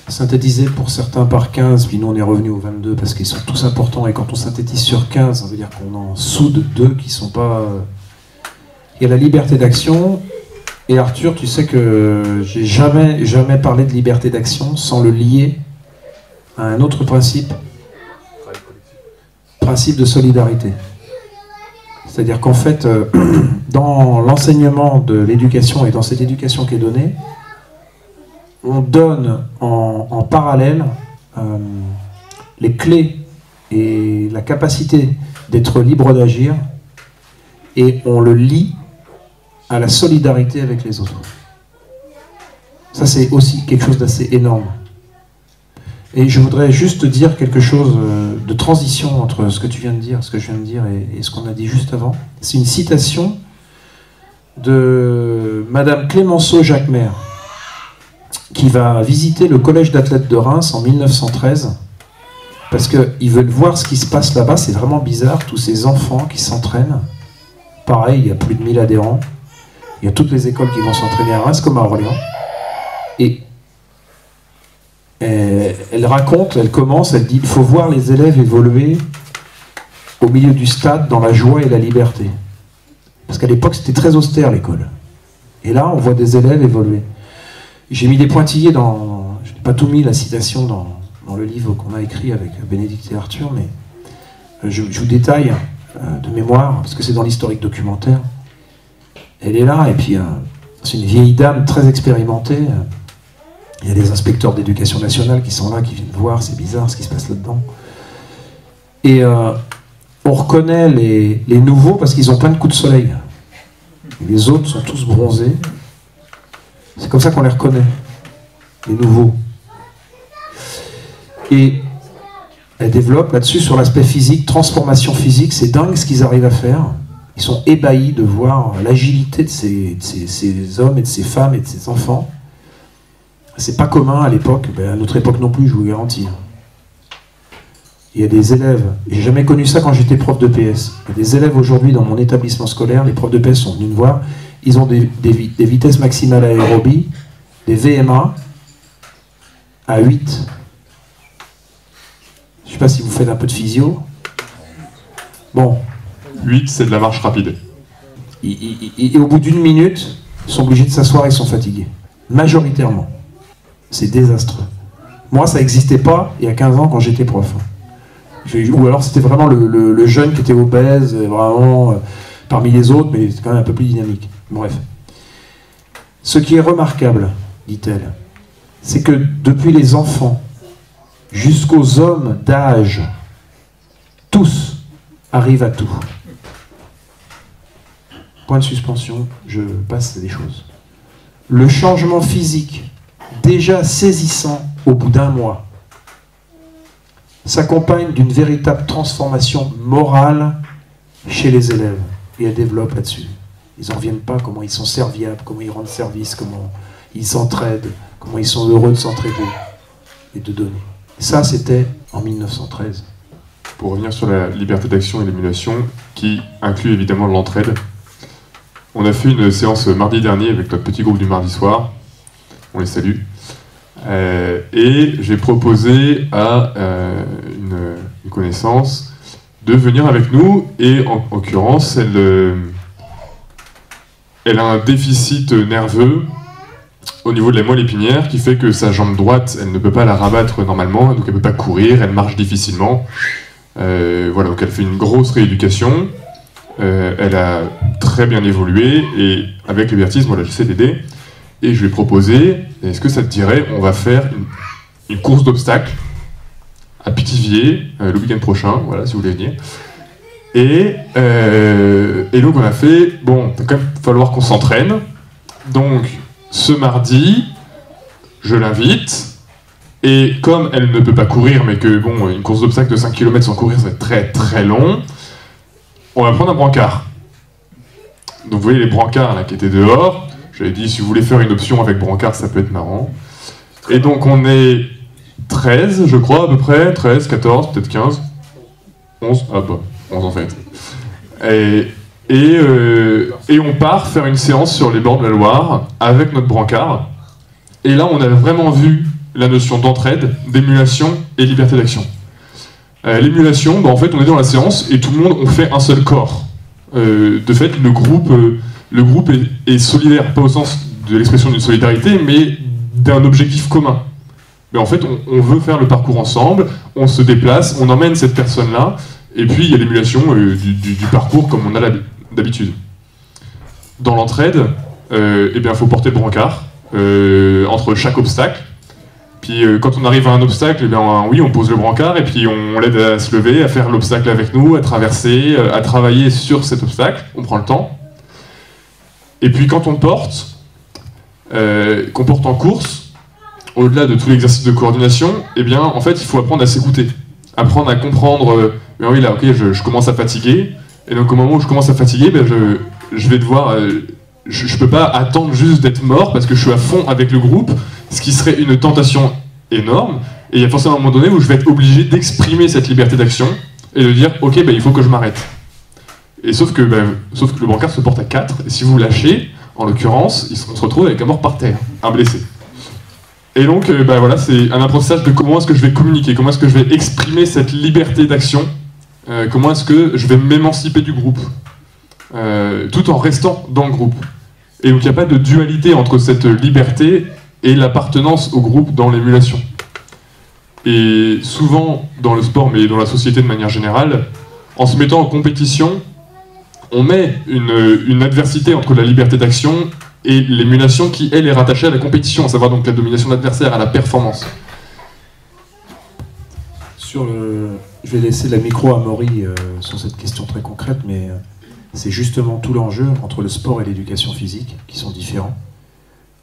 synthétisés pour certains par 15, puis nous on est revenu aux 22 parce qu'ils sont tous importants, et quand on synthétise sur 15, ça veut dire qu'on en soude 2 qui sont pas... Il y a la liberté d'action, et Arthur, tu sais que j'ai jamais parlé de liberté d'action sans le lier à un autre principe de solidarité. C'est-à-dire qu'en fait, dans l'enseignement de l'éducation et dans cette éducation qui est donnée, on donne en parallèle les clés et la capacité d'être libre d'agir, et on le lie à la solidarité avec les autres. Ça, c'est aussi quelque chose d'assez énorme. Et je voudrais juste dire quelque chose de transition entre ce que tu viens de dire, ce que je viens de dire et ce qu'on a dit juste avant. C'est une citation de Madame Clémenceau Jacquemer, qui va visiter le collège d'athlètes de Reims en 1913, parce qu'ils veulent voir ce qui se passe là-bas. C'est vraiment bizarre, tous ces enfants qui s'entraînent. Pareil, il y a plus de 1000 adhérents. Il y a toutes les écoles qui vont s'entraîner à Reims, comme à Orléans. Et elle raconte, elle commence, elle dit: il faut voir les élèves évoluer au milieu du stade dans la joie et la liberté. Parce qu'à l'époque, c'était très austère, l'école. Et là, on voit des élèves évoluer. J'ai mis des pointillés dans... Je n'ai pas tout mis, la citation, dans le livre qu'on a écrit avec Bénédicte et Arthur, mais je vous détaille de mémoire, parce que c'est dans l'historique documentaire. Elle est là, et puis c'est une vieille dame très expérimentée. Il y a des inspecteurs d'éducation nationale qui sont là, qui viennent voir, c'est bizarre ce qui se passe là-dedans. Et on reconnaît les nouveaux parce qu'ils ont plein de coups de soleil. Et les autres sont tous bronzés. C'est comme ça qu'on les reconnaît, les nouveaux. Et elle développe là-dessus sur l'aspect physique, transformation physique. C'est dingue ce qu'ils arrivent à faire. Ils sont ébahis de voir l'agilité de ces hommes et de ces femmes et de ces enfants. C'est pas commun à l'époque, à notre époque non plus, je vous le garantis. Il y a des élèves, j'ai jamais connu ça quand j'étais prof de PS. Il y a des élèves aujourd'hui dans mon établissement scolaire, les profs de PS sont venus me voir, ils ont des vitesses maximales aérobie, des VMA à 8. Je sais pas si vous faites un peu de physio. Bon.
8, c'est de la marche rapide.
Et au bout d'une minute, ils sont obligés de s'asseoir et ils sont fatigués. Majoritairement. C'est désastreux. Moi, ça n'existait pas il y a 15 ans quand j'étais prof. Ou alors c'était vraiment le jeune qui était obèse, vraiment parmi les autres, mais c'est quand même un peu plus dynamique. Bref. Ce qui est remarquable, dit-elle, c'est que depuis les enfants jusqu'aux hommes d'âge, tous arrivent à tout. Point de suspension, je passe des choses. Le changement physique, déjà saisissant au bout d'un mois, s'accompagne d'une véritable transformation morale chez les élèves. Et elle développe là-dessus. Ils n'en reviennent pas, comment ils sont serviables, comment ils rendent service, comment ils s'entraident, comment ils sont heureux de s'entraider et de donner. Ça, c'était en 1913.
Pour revenir sur la liberté d'action et l'émulation, qui inclut évidemment l'entraide, on a fait une séance mardi dernier avec notre petit groupe du mardi soir. On les salue. Et j'ai proposé à une connaissance de venir avec nous. Et en l'occurrence, elle a un déficit nerveux au niveau de la moelle épinière qui fait que sa jambe droite, elle ne peut pas la rabattre normalement, donc elle ne peut pas courir, elle marche difficilement. Voilà, donc elle fait une grosse rééducation. Elle a très bien évolué et avec l'hébertisme, voilà, j'essaie d'aider. Et je lui ai proposé, est-ce que ça te dirait, on va faire une course d'obstacles à Pithiviers le week-end prochain, voilà, si vous voulez venir. Et donc on a fait, bon, il va quand même falloir qu'on s'entraîne. Donc ce mardi, je l'invite Et comme elle ne peut pas courir, mais que bon, une course d'obstacles de 5 km sans courir, ça va être très très long, on va prendre un brancard. Donc vous voyez les brancards là qui étaient dehors. J'avais dit, si vous voulez faire une option avec brancard, ça peut être marrant. Et donc on est 13, je crois, à peu près, 13, 14, peut-être 15, 11, ah bah, 11 en fait. Et on part faire une séance sur les bords de la Loire avec notre brancard. Et là, on a vraiment vu la notion d'entraide, d'émulation et liberté d'action. L'émulation, bah, en fait, on est dans la séance et tout le monde, on fait un seul corps. De fait, le groupe est solidaire, pas au sens de l'expression d'une solidarité, mais d'un objectif commun. Mais en fait, on veut faire le parcours ensemble, on se déplace, on emmène cette personne-là, et puis il y a l'émulation du parcours comme on a d'habitude. Dans l'entraide, eh bien, il faut porter le brancard entre chaque obstacle. Puis quand on arrive à un obstacle, eh bien, oui, on pose le brancard et puis on l'aide à se lever, à faire l'obstacle avec nous, à traverser, à travailler sur cet obstacle. On prend le temps. Et puis quand on porte, qu'on porte en course, au-delà de tout l'exercice de coordination, eh bien, en fait, il faut apprendre à s'écouter, apprendre à comprendre. Mais oui, là, ok, je commence à fatiguer. Et donc au moment où je commence à fatiguer, ben, je vais devoir. Je peux pas attendre juste d'être mort parce que je suis à fond avec le groupe, ce qui serait une tentation énorme. Et il y a forcément un moment donné où je vais être obligé d'exprimer cette liberté d'action et de dire ok, ben, il faut que je m'arrête. Et sauf que le brancard se porte à 4, et si vous lâchez, en l'occurrence, on se retrouve avec un mort par terre, un blessé. Et donc ben, voilà, c'est un apprentissage de comment est-ce que je vais communiquer, comment est-ce que je vais exprimer cette liberté d'action, comment est-ce que je vais m'émanciper du groupe, tout en restant dans le groupe. Et donc il n'y a pas de dualité entre cette liberté et l'appartenance au groupe dans l'émulation. Et souvent dans le sport, mais dans la société de manière générale, en se mettant en compétition, on met une adversité entre la liberté d'action et l'émulation qui, elle, est rattachée à la compétition, à savoir donc la domination de l'adversaire, à la performance.
Je vais laisser la micro à Maury sur cette question très concrète, mais c'est justement tout l'enjeu entre le sport et l'éducation physique, qui sont différents.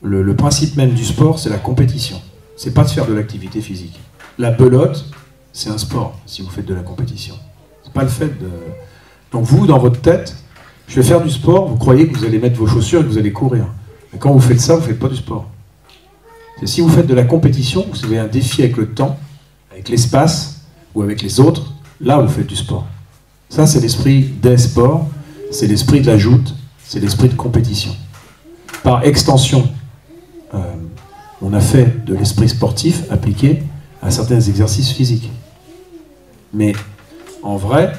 Le principe même du sport, c'est la compétition. C'est pas de faire de l'activité physique. La belote, c'est un sport, si vous faites de la compétition. C'est pas le fait de... Donc vous, dans votre tête, je vais faire du sport, vous croyez que vous allez mettre vos chaussures et que vous allez courir. Mais quand vous faites ça, vous ne faites pas du sport. Et si vous faites de la compétition, vous avez un défi avec le temps, avec l'espace, ou avec les autres, là vous faites du sport. Ça, c'est l'esprit des sports, c'est l'esprit de la joute, c'est l'esprit de compétition. Par extension, on a fait de l'esprit sportif appliqué à certains exercices physiques. Mais en vrai,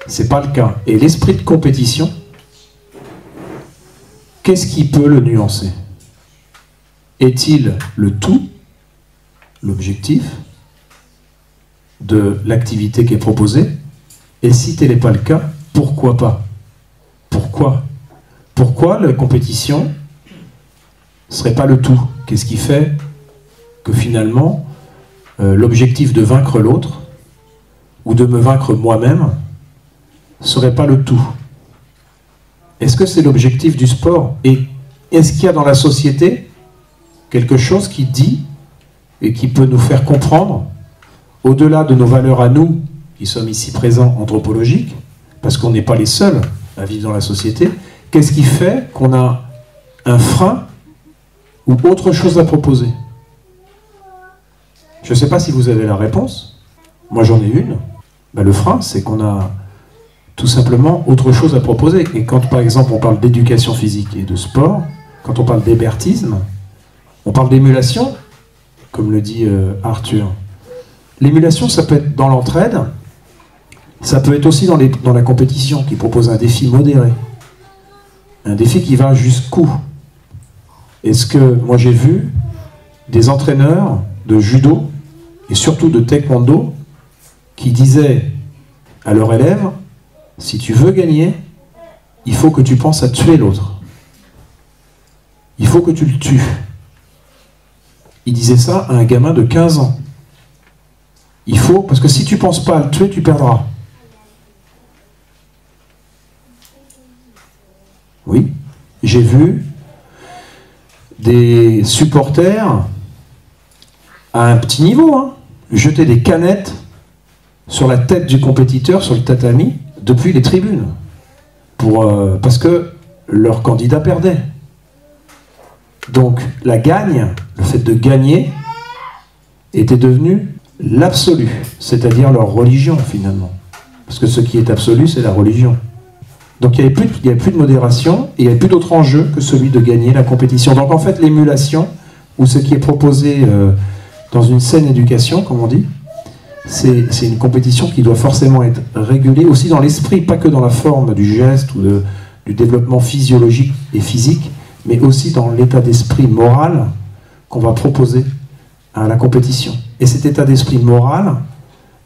c'est pas le cas. Et l'esprit de compétition, qu'est-ce qui peut le nuancer? Est-il le tout, l'objectif de l'activité qui est proposée? Et si tel n'est pas le cas, pourquoi pas? Pourquoi la compétition ne serait pas le tout? Qu'est-ce qui fait que finalement l'objectif de vaincre l'autre ou de me vaincre moi-même ne serait pas le tout? Est-ce que c'est l'objectif du sport? Et est-ce qu'il y a dans la société quelque chose qui dit et qui peut nous faire comprendre, au-delà de nos valeurs à nous, qui sommes ici présents anthropologiques, parce qu'on n'est pas les seuls à vivre dans la société, qu'est-ce qui fait qu'on a un frein ou autre chose à proposer? Je ne sais pas si vous avez la réponse. Moi, j'en ai une. Ben, le frein, c'est qu'on a tout simplement autre chose à proposer. Et quand, par exemple, on parle d'éducation physique et de sport, quand on parle d'hébertisme, on parle d'émulation, comme le dit Arthur. L'émulation, ça peut être dans l'entraide, ça peut être aussi dans la compétition, qui propose un défi modéré. Un défi qui va jusqu'où? Est-ce que, moi j'ai vu des entraîneurs de judo, et surtout de taekwondo, qui disaient à leurs élèves, si tu veux gagner, il faut que tu penses à tuer l'autre. Il faut que tu le tues. Il disait ça à un gamin de 15 ans. Il faut, parce que si tu ne penses pas à le tuer, tu perdras. Oui, j'ai vu des supporters à un petit niveau, hein, jeter des canettes sur la tête du compétiteur, sur le tatami, depuis les tribunes, parce que leur candidat perdait. Donc la gagne, le fait de gagner, était devenu l'absolu, c'est-à-dire leur religion finalement. Parce que ce qui est absolu, c'est la religion. Donc il n'y avait plus de modération, et il n'y avait plus d'autre enjeu que celui de gagner la compétition. Donc en fait, l'émulation, ou ce qui est proposé dans une saine éducation, comme on dit, c'est une compétition qui doit forcément être régulée, aussi dans l'esprit, pas que dans la forme du geste ou du développement physiologique et physique, mais aussi dans l'état d'esprit moral qu'on va proposer à la compétition. Et cet état d'esprit moral,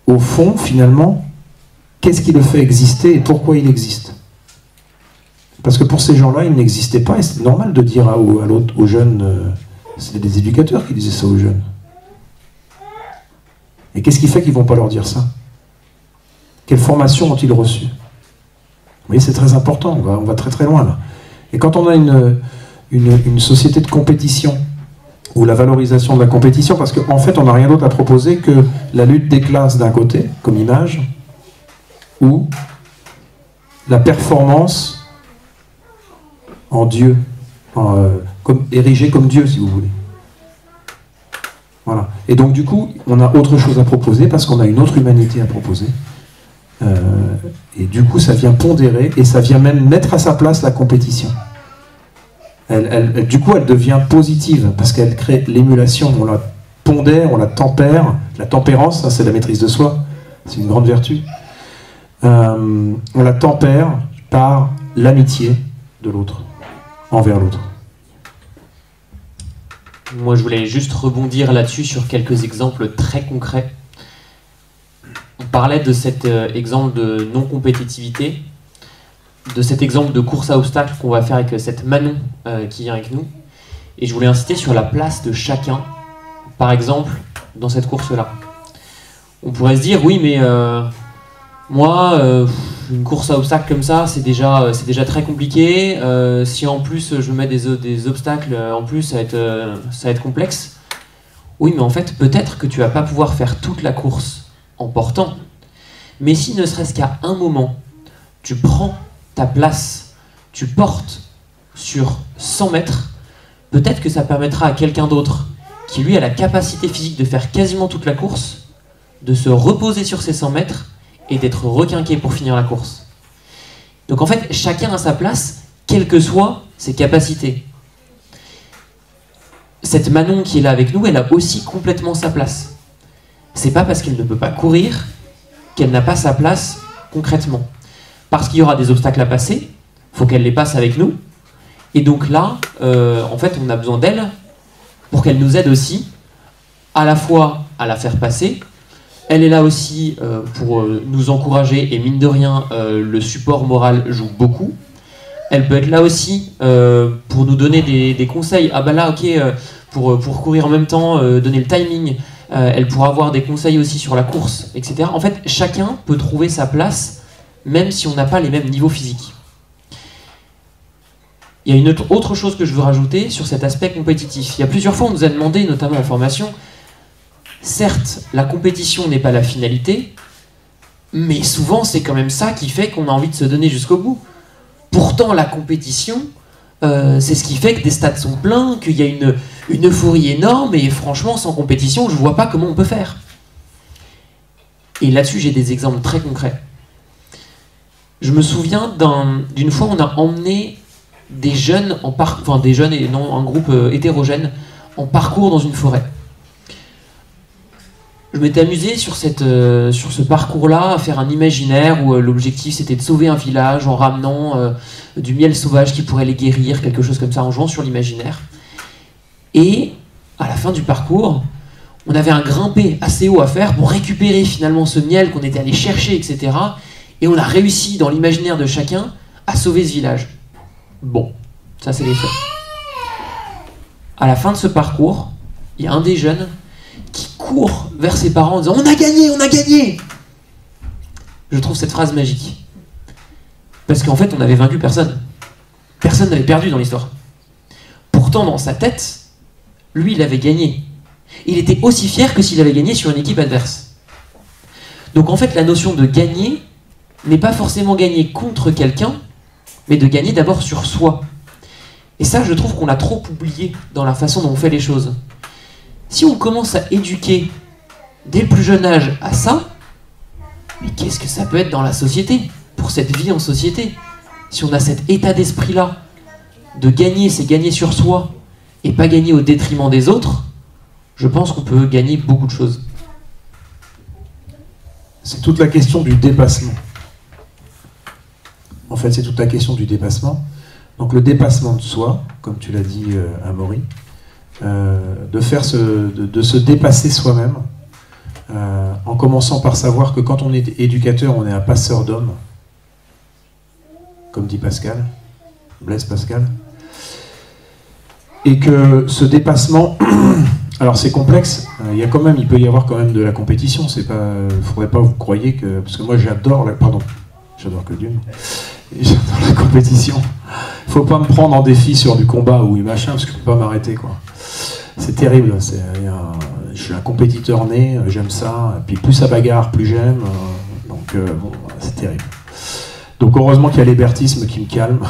au fond, finalement, qu'est-ce qui le fait exister et pourquoi il existe? Parce que pour ces gens-là, il n'existait pas, et c'est normal de dire aux jeunes, c'est des éducateurs qui disaient ça aux jeunes. Et qu'est-ce qui fait qu'ils ne vont pas leur dire ça? Quelle formation ont-ils reçue? Vous voyez, c'est très important, on va très très loin là. Et quand on a une société de compétition, ou la valorisation de la compétition, parce qu'en fait on n'a rien d'autre à proposer que la lutte des classes d'un côté, comme image, ou la performance en Dieu, érigée comme Dieu si vous voulez. Voilà. Et donc du coup, on a autre chose à proposer parce qu'on a une autre humanité à proposer. Et du coup, ça vient pondérer et ça vient même mettre à sa place la compétition. Du coup, elle devient positive parce qu'elle crée l'émulation. On la pondère, on la tempère. La tempérance, ça, c'est la maîtrise de soi. C'est une grande vertu. On la tempère par l'amitié de l'autre, envers l'autre.
Moi, je voulais juste rebondir là-dessus sur quelques exemples très concrets. On parlait de cet exemple de non-compétitivité, de cet exemple de course à obstacles qu'on va faire avec cette Manon qui vient avec nous. Et je voulais insister sur la place de chacun, par exemple, dans cette course-là. On pourrait se dire, oui, mais moi, une course à obstacles comme ça, c'est déjà très compliqué. Si en plus je mets des obstacles, en plus, ça va être complexe. Oui, mais en fait, peut-être que tu vas pas pouvoir faire toute la course en portant. Mais si ne serait-ce qu'à un moment, tu prends ta place, tu portes sur 100 mètres, peut-être que ça permettra à quelqu'un d'autre, qui lui a la capacité physique de faire quasiment toute la course, de se reposer sur ces 100 mètres et d'être requinqué pour finir la course. Donc en fait, chacun a sa place, quelles que soient ses capacités. Cette Manon qui est là avec nous, elle a aussi complètement sa place. C'est pas parce qu'elle ne peut pas courir qu'elle n'a pas sa place concrètement. Parce qu'il y aura des obstacles à passer, il faut qu'elle les passe avec nous. Et donc là, en fait, on a besoin d'elle pour qu'elle nous aide aussi, à la fois à la faire passer. Elle est là aussi pour nous encourager, et mine de rien, le support moral joue beaucoup. Elle peut être là aussi pour nous donner des conseils. Ah bah là, ok, pour courir en même temps, donner le timing. Elle pourra avoir des conseils aussi sur la course, etc. En fait, chacun peut trouver sa place, même si on n'a pas les mêmes niveaux physiques. Il y a une autre chose que je veux rajouter sur cet aspect compétitif. Il y a plusieurs fois, on nous a demandé, notamment en formation, certes, la compétition n'est pas la finalité, mais souvent, c'est quand même ça qui fait qu'on a envie de se donner jusqu'au bout. Pourtant, la compétition, c'est ce qui fait que des stades sont pleins, qu'il y a une euphorie énorme, et franchement, sans compétition, je ne vois pas comment on peut faire. Et là-dessus, j'ai des exemples très concrets. Je me souviens d'une fois, on a emmené des jeunes, des jeunes et non, un groupe hétérogène, en parcours dans une forêt. Je m'étais amusé sur ce parcours-là à faire un imaginaire où l'objectif c'était de sauver un village en ramenant du miel sauvage qui pourrait les guérir, quelque chose comme ça, en jouant sur l'imaginaire. Et à la fin du parcours, on avait un grimpé assez haut à faire pour récupérer finalement ce miel qu'on était allé chercher, etc. Et on a réussi dans l'imaginaire de chacun à sauver ce village. Bon, ça c'est les faits. À la fin de ce parcours, il y a un des jeunes qui court vers ses parents en disant « On a gagné, on a gagné !» Je trouve cette phrase magique. Parce qu'en fait, on n'avait vaincu personne. Personne n'avait perdu dans l'histoire. Pourtant, dans sa tête, lui, il avait gagné. Il était aussi fier que s'il avait gagné sur une équipe adverse. Donc en fait, la notion de gagner n'est pas forcément gagner contre quelqu'un, mais de gagner d'abord sur soi. Et ça, je trouve qu'on l'a trop oublié dans la façon dont on fait les choses. Si on commence à éduquer dès le plus jeune âge à ça, mais qu'est-ce que ça peut être dans la société, pour cette vie en société? Si on a cet état d'esprit-là, de gagner, c'est gagner sur soi, et pas gagner au détriment des autres, je pense qu'on peut gagner beaucoup de choses.
C'est toute la question du dépassement. En fait, c'est toute la question du dépassement. Donc le dépassement de soi, comme tu l'as dit, Amaury, de se dépasser soi-même, en commençant par savoir que quand on est éducateur, on est un passeur d'hommes, comme dit Pascal, Blaise Pascal, et que ce dépassement, alors c'est complexe, il peut y avoir quand même de la compétition, c'est pas, faudrait pas vous croyez que, parce que moi j'adore Claudium, j'adore la compétition. Faut pas me prendre en défi sur du combat ou machin, parce que je peux pas m'arrêter, quoi. C'est terrible, je suis un compétiteur né, j'aime ça, et puis plus ça bagarre, plus j'aime, donc bon, c'est terrible. Donc heureusement qu'il y a l'hébertisme qui me calme.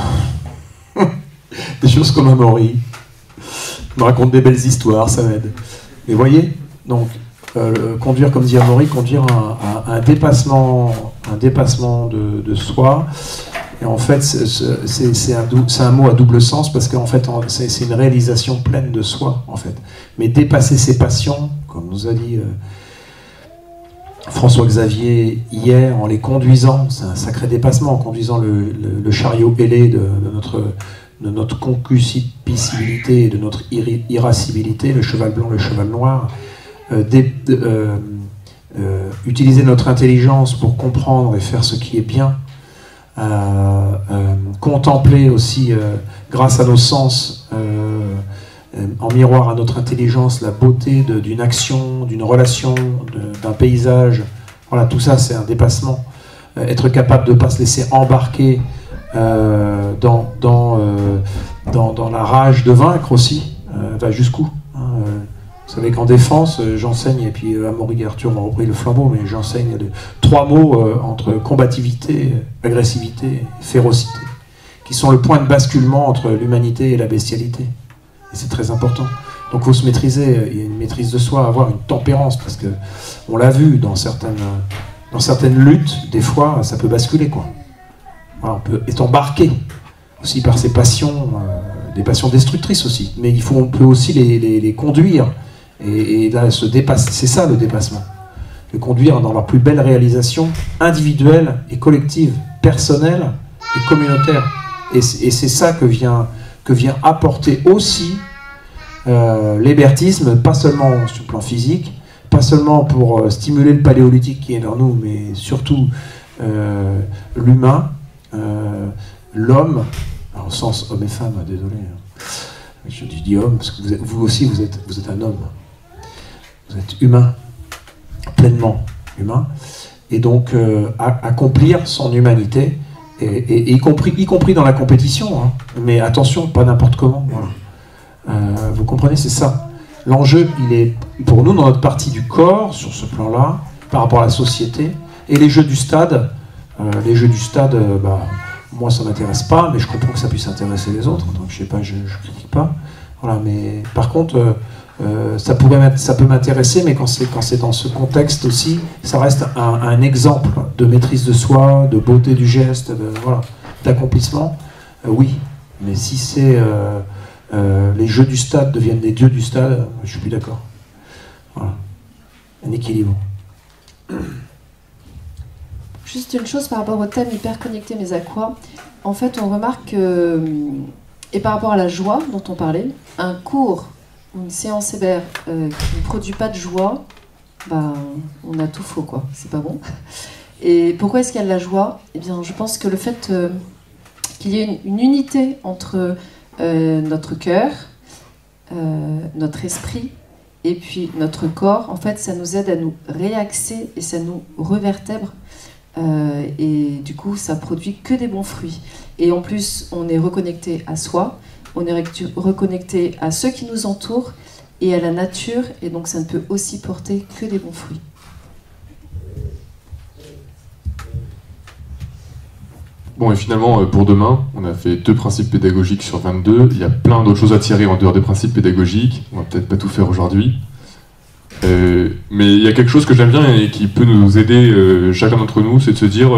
Des choses comme Amaury, me raconte des belles histoires, ça m'aide. Mais voyez, donc conduire, comme dit Amaury, conduire un dépassement de soi. Et en fait, c'est un mot à double sens, parce qu'en fait, c'est une réalisation pleine de soi, en fait. Mais dépasser ses passions, comme nous a dit François-Xavier hier, en les conduisant, c'est un sacré dépassement, en conduisant le chariot ailé de notre concupiscibilité et de notre irascibilité, le cheval blanc, le cheval noir, utiliser notre intelligence pour comprendre et faire ce qui est bien, contempler aussi, grâce à nos sens, en miroir à notre intelligence, la beauté d'une action, d'une relation, d'un paysage. Voilà, tout ça, c'est un dépassement. Être capable de ne pas se laisser embarquer dans la rage de vaincre aussi, va jusqu'où, hein, vous savez qu'en défense, j'enseigne, et puis Amaury et Arthur m'ont repris le flambeau, mais j'enseigne 3 mots entre combativité, agressivité et férocité, qui sont le point de basculement entre l'humanité et la bestialité. Et c'est très important. Donc il faut se maîtriser, il y a une maîtrise de soi, avoir une tempérance, parce que on l'a vu dans certaines luttes, des fois ça peut basculer, quoi. Voilà, on peut être embarqué aussi par ses passions, des passions destructrices aussi, mais on peut aussi les conduire, et là c'est ça le dépassement, le conduire dans leur plus belle réalisation individuelle et collective, personnelle et communautaire. Et c'est ça que vient apporter aussi l'hébertisme, pas seulement sur le plan physique, pas seulement pour stimuler le paléolithique qui est dans nous, mais surtout l'humain, l'homme, au sens homme et femme, désolé, je dis homme, parce que vous aussi vous êtes un homme, vous êtes humain, pleinement humain, et donc accomplir son humanité, et y compris dans la compétition, hein. Mais attention, pas n'importe comment, voilà. Vous comprenez, c'est ça. L'enjeu, il est pour nous dans notre partie du corps, sur ce plan-là, par rapport à la société, et les jeux du stade, moi ça m'intéresse pas, mais je comprends que ça puisse intéresser les autres, donc je sais pas, je critique pas. Voilà, mais par contre, ça peut m'intéresser, mais quand c'est dans ce contexte aussi, ça reste un exemple de maîtrise de soi, de beauté du geste, d'accomplissement, oui. Mais si c'est les jeux du stade deviennent les dieux du stade, je suis plus d'accord. Voilà, un équilibre.
Juste une chose par rapport au thème hyper connecté, mais à quoi? En fait, on remarque que, et par rapport à la joie dont on parlait, un cours ou une séance Hébert qui ne produit pas de joie, on a tout faux, quoi. C'est pas bon. Et pourquoi est-ce qu'il y a de la joie? Eh bien, je pense que le fait qu'il y ait une unité entre notre cœur, notre esprit et puis notre corps, en fait, ça nous aide à nous réaxer et ça nous revertèbre. Et du coup, ça produit que des bons fruits. Et en plus, on est reconnecté à soi, on est reconnecté à ceux qui nous entourent, et à la nature, et donc ça ne peut aussi porter que des bons fruits.
Bon, et finalement, pour demain, on a fait 2 principes pédagogiques sur 22. Il y a plein d'autres choses à tirer en dehors des principes pédagogiques. On va peut-être pas tout faire aujourd'hui. Mais il y a quelque chose que j'aime bien et qui peut nous aider, chacun d'entre nous, c'est de se dire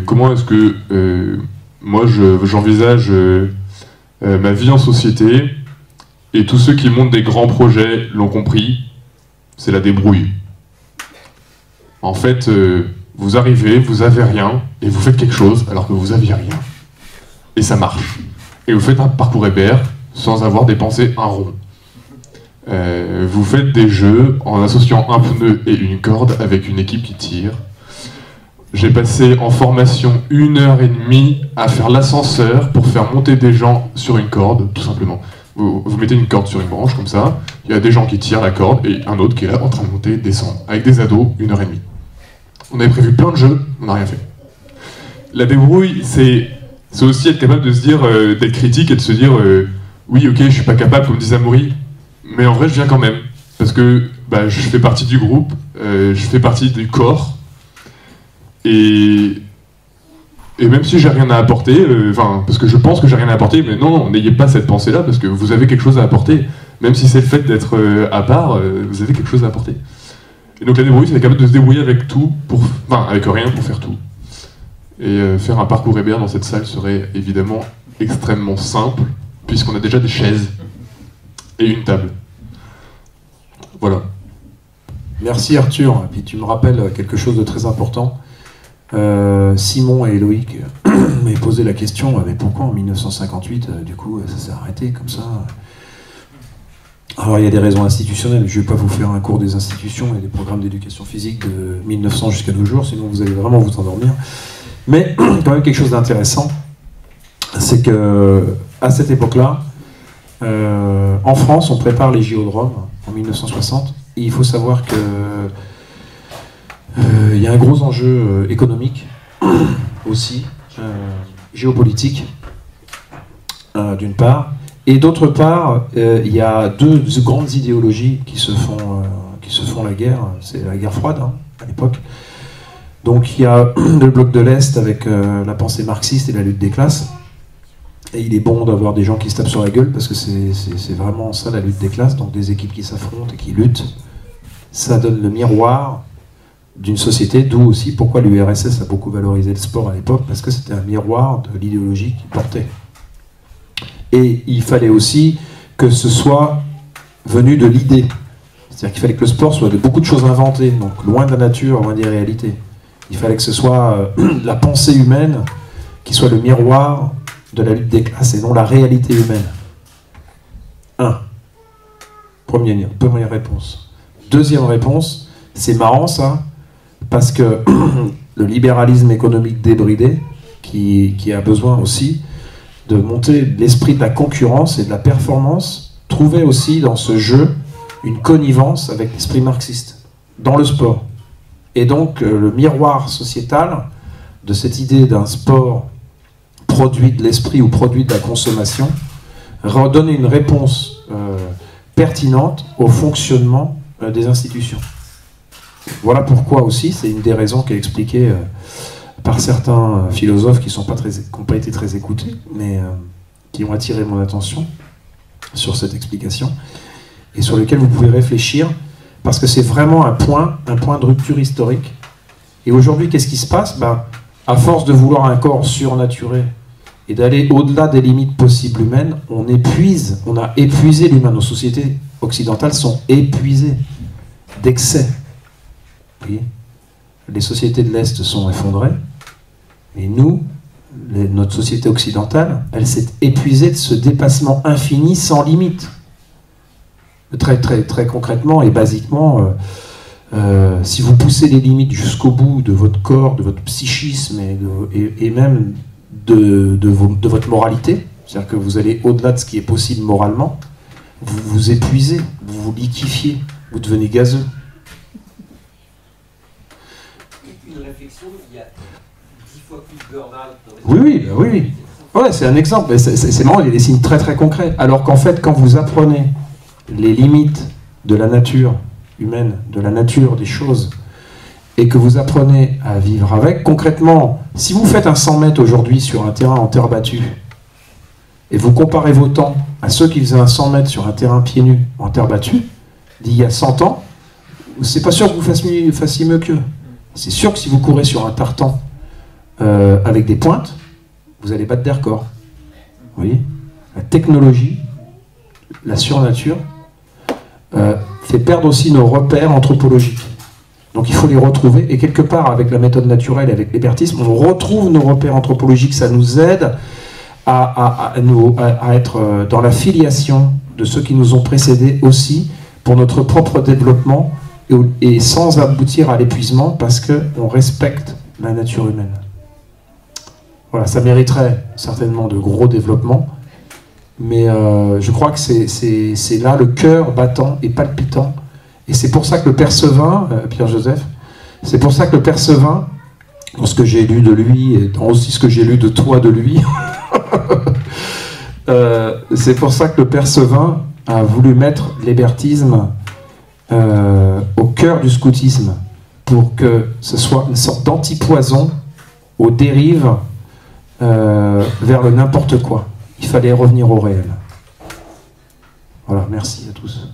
comment est-ce que moi j'envisage ma vie en société, et tous ceux qui montent des grands projets l'ont compris, c'est la débrouille. En fait, vous arrivez, vous avez rien, et vous faites quelque chose alors que vous aviez rien. Et ça marche. Et vous faites un parcours Hébert sans avoir dépensé un rond. Vous faites des jeux en associant un pneu et une corde avec une équipe qui tire. J'ai passé en formation 1h30 à faire l'ascenseur pour faire monter des gens sur une corde, tout simplement. Vous mettez une corde sur une branche comme ça, il y a des gens qui tirent la corde et un autre qui est là en train de monter et descendre. Avec des ados, 1h30. On avait prévu plein de jeux, on n'a rien fait. La débrouille, c'est aussi être capable de se dire, d'être critique et de se dire oui, ok, je suis pas capable, comme disait Amaury, mais en vrai, je viens quand même. Parce que je fais partie du groupe, je fais partie du corps, et même si j'ai rien à apporter, parce que je pense que j'ai rien à apporter, mais non, n'ayez pas cette pensée-là, parce que vous avez quelque chose à apporter. Même si c'est le fait d'être à part, vous avez quelque chose à apporter. Et donc la débrouille, c'est capable de se débrouiller avec tout, avec rien pour faire tout. Et faire un parcours Hébert dans cette salle serait évidemment extrêmement simple, puisqu'on a déjà des chaises et une table. Voilà.
Merci Arthur. Et puis tu me rappelles quelque chose de très important. Simon et Loïc m'avaient posé la question, mais pourquoi en 1958, du coup, ça s'est arrêté comme ça? Alors il y a des raisons institutionnelles, je ne vais pas vous faire un cours des institutions et des programmes d'éducation physique de 1900 jusqu'à nos jours, sinon vous allez vraiment vous endormir. Mais quand même quelque chose d'intéressant, c'est que à cette époque-là, en France, on prépare les JO de Rome en 1960, et il faut savoir que il y a un gros enjeu économique aussi, géopolitique, d'une part. Et d'autre part, il y a 2 grandes idéologies qui se font la guerre. C'est la guerre froide, à l'époque. Donc il y a le bloc de l'Est avec la pensée marxiste et la lutte des classes. Et il est bon d'avoir des gens qui se tapent sur la gueule, parce que c'est vraiment ça, la lutte des classes. Donc des équipes qui s'affrontent et qui luttent. Ça donne le miroir d'une société, d'où aussi pourquoi l'URSS a beaucoup valorisé le sport à l'époque, parce que c'était un miroir de l'idéologie qu'il portait. Et il fallait aussi que ce soit venu de l'idée. C'est-à-dire qu'il fallait que le sport soit de beaucoup de choses inventées, donc loin de la nature, loin des réalités. Il fallait que ce soit la pensée humaine qui soit le miroir de la lutte des classes et non la réalité humaine. Première réponse. Deuxième réponse, c'est marrant ça, parce que le libéralisme économique débridé, qui a besoin aussi de monter l'esprit de la concurrence et de la performance, trouvait aussi dans ce jeu une connivence avec l'esprit marxiste, dans le sport. Et donc le miroir sociétal de cette idée d'un sport produit de l'esprit ou produit de la consommation redonne une réponse pertinente au fonctionnement des institutions. Voilà pourquoi aussi, c'est une des raisons qui est expliquée par certains philosophes qui n'ont pas été très écoutés, mais qui ont attiré mon attention sur cette explication, et sur lequel vous pouvez réfléchir, parce que c'est vraiment un point de rupture historique. Et aujourd'hui, qu'est-ce qui se passe? À force de vouloir un corps surnaturé et d'aller au-delà des limites possibles humaines, on a épuisé l'humain. Nos sociétés occidentales sont épuisées d'excès. Oui. Les sociétés de l'Est sont effondrées, mais notre société occidentale, elle s'est épuisée de ce dépassement infini sans limite. Très, très, très concrètement et basiquement, si vous poussez les limites jusqu'au bout de votre corps, de votre psychisme et même de votre moralité, c'est-à-dire que vous allez au-delà de ce qui est possible moralement, vous vous épuisez, vous vous liquéfiez, vous devenez gazeux.
Une réflexion, il y a 10 fois plus de burn-out.
Oui. Ouais, c'est un exemple, mais c'est marrant, il y a des signes très très concrets. Alors qu'en fait, quand vous apprenez les limites de la nature humaine, de la nature des choses, et que vous apprenez à vivre avec, concrètement, si vous faites un 100 mètres aujourd'hui sur un terrain en terre battue, et vous comparez vos temps à ceux qui faisaient un 100 mètres sur un terrain pieds nus en terre battue, d'il y a 100 ans, c'est pas sûr que vous fassiez mieux qu'eux. C'est sûr que si vous courez sur un tartan avec des pointes, vous allez battre des records. Vous voyez ? La technologie, la surnature, fait perdre aussi nos repères anthropologiques. Donc il faut les retrouver, et quelque part, avec la méthode naturelle, avec l'hébertisme, on retrouve nos repères anthropologiques, ça nous aide à être dans la filiation de ceux qui nous ont précédés aussi, pour notre propre développement, et sans aboutir à l'épuisement, parce qu'on respecte la nature humaine. Voilà, ça mériterait certainement de gros développements, mais je crois que c'est là le cœur battant et palpitant. Et c'est pour ça que le Père Sevin, Pierre-Joseph, c'est pour ça que le Père Sevin, dans ce que j'ai lu de lui, et dans aussi ce que j'ai lu de toi de lui, c'est pour ça que le Père Sevin a voulu mettre l'hébertisme au cœur du scoutisme, pour que ce soit une sorte d'antipoison aux dérives vers le n'importe quoi. Il fallait revenir au réel. Voilà, merci à tous.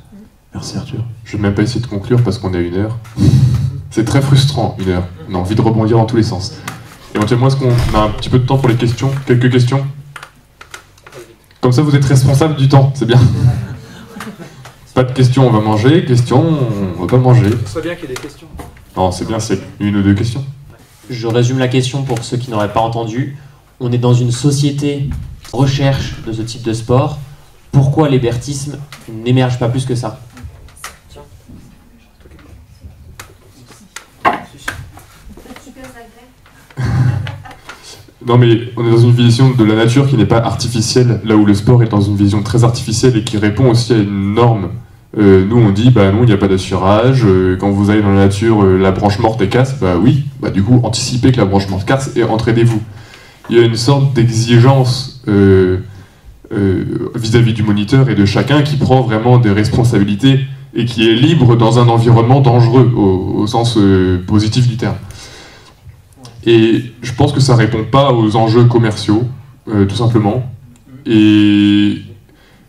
Merci Arthur.
Je vais même pas essayer de conclure parce qu'on est à 1 heure. C'est très frustrant, 1 heure. On a envie de rebondir dans tous les sens. Éventuellement, est-ce qu'on a un petit peu de temps pour les questions? Quelques questions? Comme ça, vous êtes responsable du temps, c'est bien. Pas de questions, on va manger. Questions, on va pas manger.
C'est bien qu'il y ait des questions.
Non, c'est bien, c'est 1 ou 2 questions.
Je résume la question pour ceux qui n'auraient pas entendu. On est dans une société recherche de ce type de sport. Pourquoi l'hébertisme n'émerge pas plus que ça?
Non, mais on est dans une vision de la nature qui n'est pas artificielle, là où le sport est dans une vision très artificielle et qui répond aussi à une norme. Nous, on dit, bah non, il n'y a pas d'assurage. Quand vous allez dans la nature, la branche morte est casse. Bah oui, bah du coup, anticipez que la branche morte casse et entraînez-vous. Il y a une sorte d'exigence vis-à-vis du moniteur et de chacun qui prend vraiment des responsabilités et qui est libre dans un environnement dangereux, au sens positif du terme. Et je pense que ça répond pas aux enjeux commerciaux, tout simplement. Et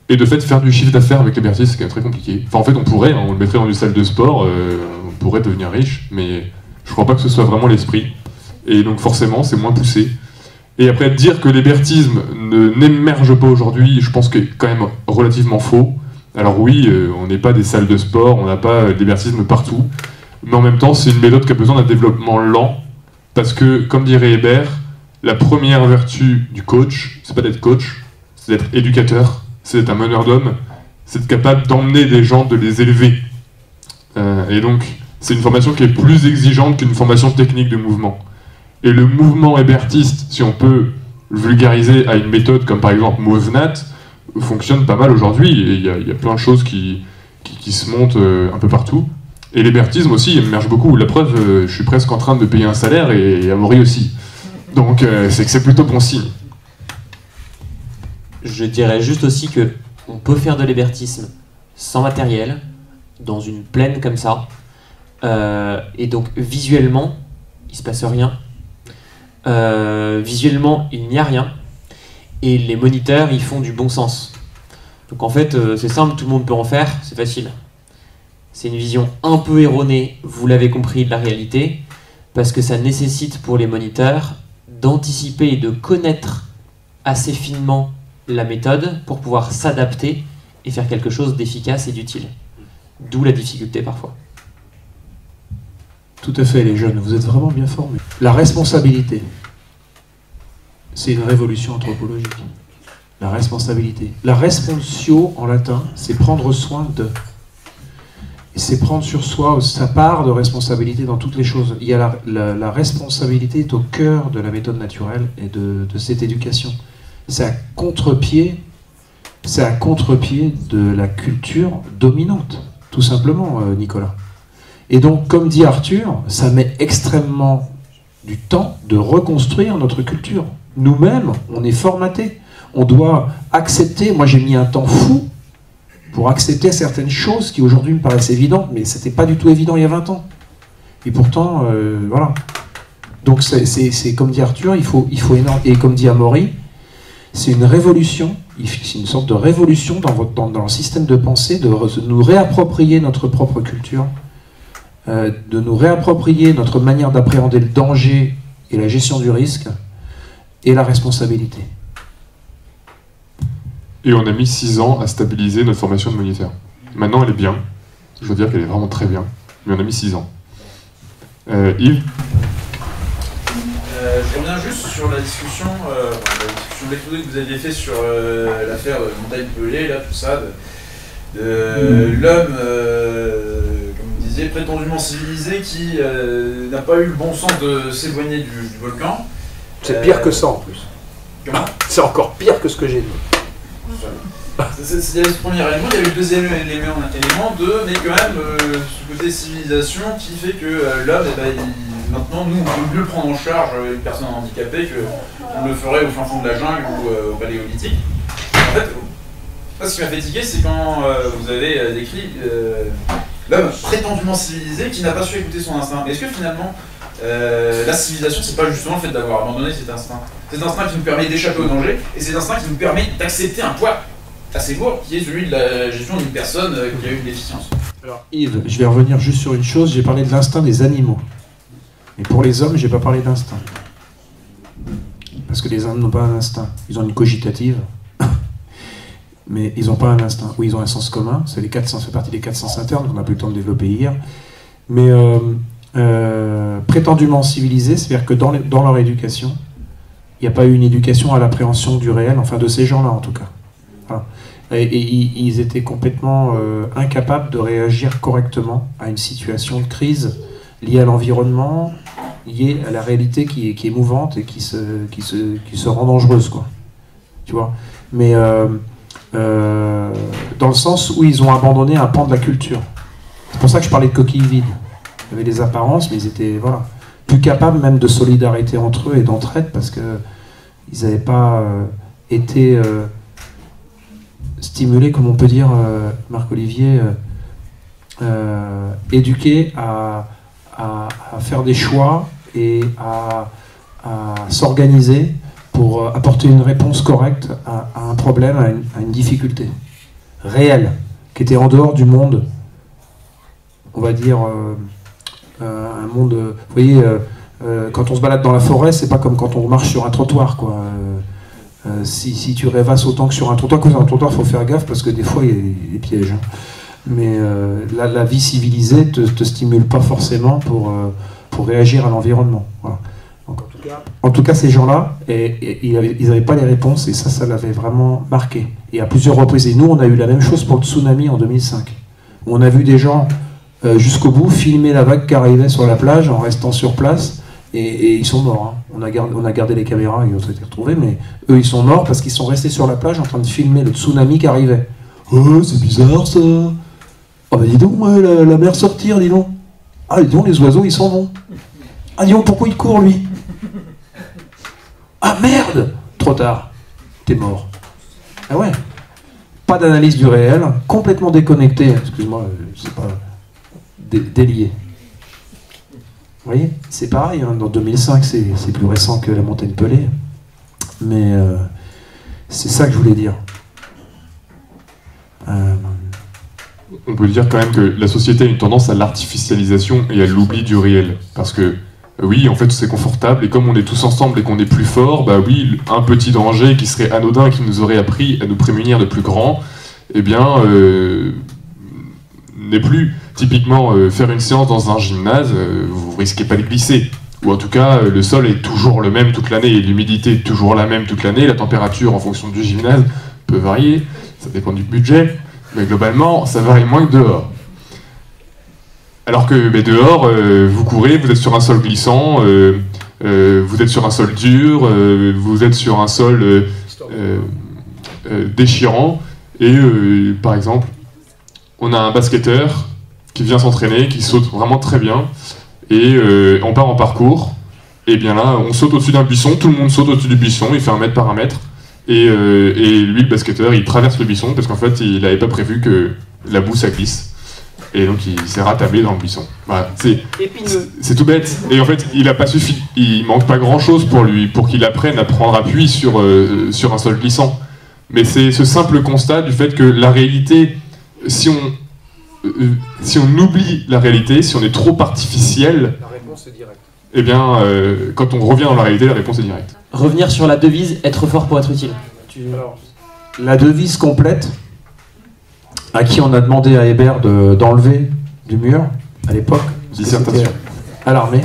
de fait, faire du chiffre d'affaires avec l'hébertisme, c'est quand même très compliqué. Enfin, en fait, on pourrait, hein, on le mettrait dans une salle de sport, on pourrait devenir riche, mais je crois pas que ce soit vraiment l'esprit. Et donc forcément, c'est moins poussé. Et après, dire que l'hébertisme n'émerge pas aujourd'hui, je pense que c'est quand même relativement faux. Alors oui, on n'est pas des salles de sport, on n'a pas l'hébertisme partout, mais en même temps, c'est une méthode qui a besoin d'un développement lent, parce que, comme dirait Hébert, la première vertu du coach, c'est pas d'être coach, c'est d'être éducateur, c'est d'être un meneur d'hommes, c'est d'être capable d'emmener des gens, de les élever. Et donc, c'est une formation qui est plus exigeante qu'une formation technique de mouvement. Et le mouvement hébertiste, si on peut le vulgariser à une méthode comme par exemple Movenat, fonctionne pas mal aujourd'hui. Il y a plein de choses qui se montent un peu partout. Et l'hébertisme aussi émerge beaucoup. La preuve, je suis presque en train de payer un salaire et Amaury aussi. Donc c'est que c'est plutôt bon signe.
Je dirais juste aussi que on peut faire de l'hébertisme sans matériel, dans une plaine comme ça. Et donc visuellement, il se passe rien. Visuellement, il n'y a rien. Et les moniteurs, ils font du bon sens. Donc en fait, c'est simple, tout le monde peut en faire, c'est facile. C'est une vision un peu erronée, vous l'avez compris, de la réalité, parce que ça nécessite pour les moniteurs d'anticiper et de connaître assez finement la méthode pour pouvoir s'adapter et faire quelque chose d'efficace et d'utile. D'où la difficulté parfois.
Tout à fait, les jeunes, vous êtes vraiment bien formés. La responsabilité, c'est une révolution anthropologique. La responsabilité. La responsio, en latin, c'est prendre soin de. Et c'est prendre sur soi sa part de responsabilité dans toutes les choses. Il y a la responsabilité est au cœur de la méthode naturelle et de cette éducation. C'est à contre-pied de la culture dominante, tout simplement, Nicolas. Et donc, comme dit Arthur, ça met extrêmement du temps de reconstruire notre culture. Nous-mêmes, on est formatés. On doit accepter. Moi, j'ai mis un temps fou pour accepter certaines choses qui aujourd'hui me paraissent évidentes, mais c'était pas du tout évident il y a 20 ans. Et pourtant, voilà. Donc c'est comme dit Arthur, il faut énorme, et comme dit Amaury, c'est une révolution, c'est une sorte de révolution dans le système de pensée, de nous réapproprier notre propre culture, de nous réapproprier notre manière d'appréhender le danger et la gestion du risque et la responsabilité.
Et on a mis 6 ans à stabiliser notre formation de moniteur. Maintenant, elle est bien. Je veux dire qu'elle est vraiment très bien. Mais on a mis 6 ans. Yves ?
Je reviens juste sur la discussion d'exposé que vous aviez fait sur l'affaire Montagne-Pelé, là, tout ça, de l'homme, comme vous disiez, prétendument civilisé qui n'a pas eu le bon sens de s'éloigner du volcan.
C'est pire que ça en plus.
Comment ?
C'est encore pire que ce que j'ai dit.
Il y avait ce premier élément, il y avait le deuxième élément mais quand même ce côté civilisation qui fait que l'homme, maintenant nous on peut mieux prendre en charge une personne handicapée qu'on le ferait au fin fond de la jungle ou au paléolithique. En fait, ce qui m'a fait tiquer, c'est quand vous avez décrit l'homme prétendument civilisé qui n'a pas su écouter son instinct. Est-ce que finalement la civilisation, c'est pas justement le fait d'avoir abandonné cet instinct qui nous permet d'échapper au danger, et cet instinct qui nous permet d'accepter un poids assez lourd, qui est celui de la gestion d'une personne qui a eu une déficience.
Alors Yves, je vais revenir juste sur une chose, j'ai parlé de l'instinct des animaux. Mais pour les hommes, j'ai pas parlé d'instinct. Parce que les hommes n'ont pas un instinct. Ils ont une cogitative, mais ils n'ont pas un instinct. Oui, ils ont un sens commun, ça fait partie des 4 sens internes qu'on n'a plus le temps de développer hier. Mais prétendument civilisés, c'est-à-dire que dans leur éducation, il n'y a pas eu une éducation à l'appréhension du réel, enfin de ces gens-là en tout cas. Voilà. Et ils étaient complètement incapables de réagir correctement à une situation de crise liée à l'environnement, liée à la réalité qui est mouvante et qui se rend dangereuse, quoi. Tu vois. Mais dans le sens où ils ont abandonné un pan de la culture. C'est pour ça que je parlais de coquilles vides. Il y avait des apparences, mais ils étaient plus capables même de solidarité entre eux et d'entraide parce qu'ils n'avaient pas été stimulés, comme on peut dire, Marc-Olivier, éduqués à faire des choix et à s'organiser pour apporter une réponse correcte à un problème, à une difficulté réelle, qui était en dehors du monde, on va dire, un monde... vous voyez, quand on se balade dans la forêt, c'est pas comme quand on marche sur un trottoir, quoi. Si tu rêvasses autant que sur un trottoir, il faut faire gaffe parce que des fois il y a des pièges. Hein. Mais la vie civilisée te stimule pas forcément pour réagir à l'environnement. Voilà. Donc, en tout cas, ces gens-là, ils n'avaient pas les réponses et ça l'avait vraiment marqué. Et à plusieurs reprises. Et nous, on a eu la même chose pour le tsunami en 2005. Où on a vu des gens jusqu'au bout filmer la vague qui arrivait sur la plage en restant sur place. Et ils sont morts. Hein. On a gardé les caméras, ils ont été retrouvés, mais eux ils sont morts parce qu'ils sont restés sur la plage en train de filmer le tsunami qui arrivait. Oh, c'est bizarre ça. Oh bah dis donc, la mer sortir, dis donc. Ah, dis donc, les oiseaux ils s'en vont. Ah, dis donc, pourquoi il court lui? Ah merde! Trop tard. T'es mort. Ah ouais. Pas d'analyse du réel, complètement déconnecté. Excuse-moi, c'est pas délié. Vous voyez, c'est pareil, hein, dans 2005, c'est plus récent que la Montagne-Pelé. Mais c'est ça que je voulais dire.
On peut dire quand même que la société a une tendance à l'artificialisation et à l'oubli du réel. Parce que, oui, en fait, c'est confortable, et comme on est tous ensemble et qu'on est plus fort, bah oui, un petit danger qui serait anodin, qui nous aurait appris à nous prémunir de plus grands, eh bien, n'est plus. Typiquement, faire une séance dans un gymnase, vous risquez pas de glisser. Ou en tout cas, le sol est toujours le même toute l'année, et l'humidité est toujours la même toute l'année, la température en fonction du gymnase peut varier, ça dépend du budget, mais globalement, ça varie moins que dehors. Alors que dehors, vous courez, vous êtes sur un sol glissant, vous êtes sur un sol dur, vous êtes sur un sol déchirant, et par exemple, on a un basketteur qui vient s'entraîner, qui saute vraiment très bien, et on part en parcours, et bien là, on saute au-dessus d'un buisson, tout le monde saute au-dessus du buisson, il fait 1 mètre par 1 mètre, Et lui, le basketteur, il traverse le buisson parce qu'en fait, il n'avait pas prévu que la boue, ça glisse. Et donc, il s'est rattablé dans le buisson. Voilà, c'est tout bête. Et en fait, il a pas suffi. Il manque pas grand-chose pour qu'il apprenne à prendre appui sur un sol glissant. Mais c'est ce simple constat du fait que la réalité, si on oublie la réalité, si on est trop artificiel, la réponse est directe. Eh bien, quand on revient dans la réalité, la réponse est directe.
Revenir sur la devise « être fort pour être utile ».
Alors, la devise complète, à qui on a demandé à Hébert d'enlever du mur, à l'époque,
dissertation
à l'armée,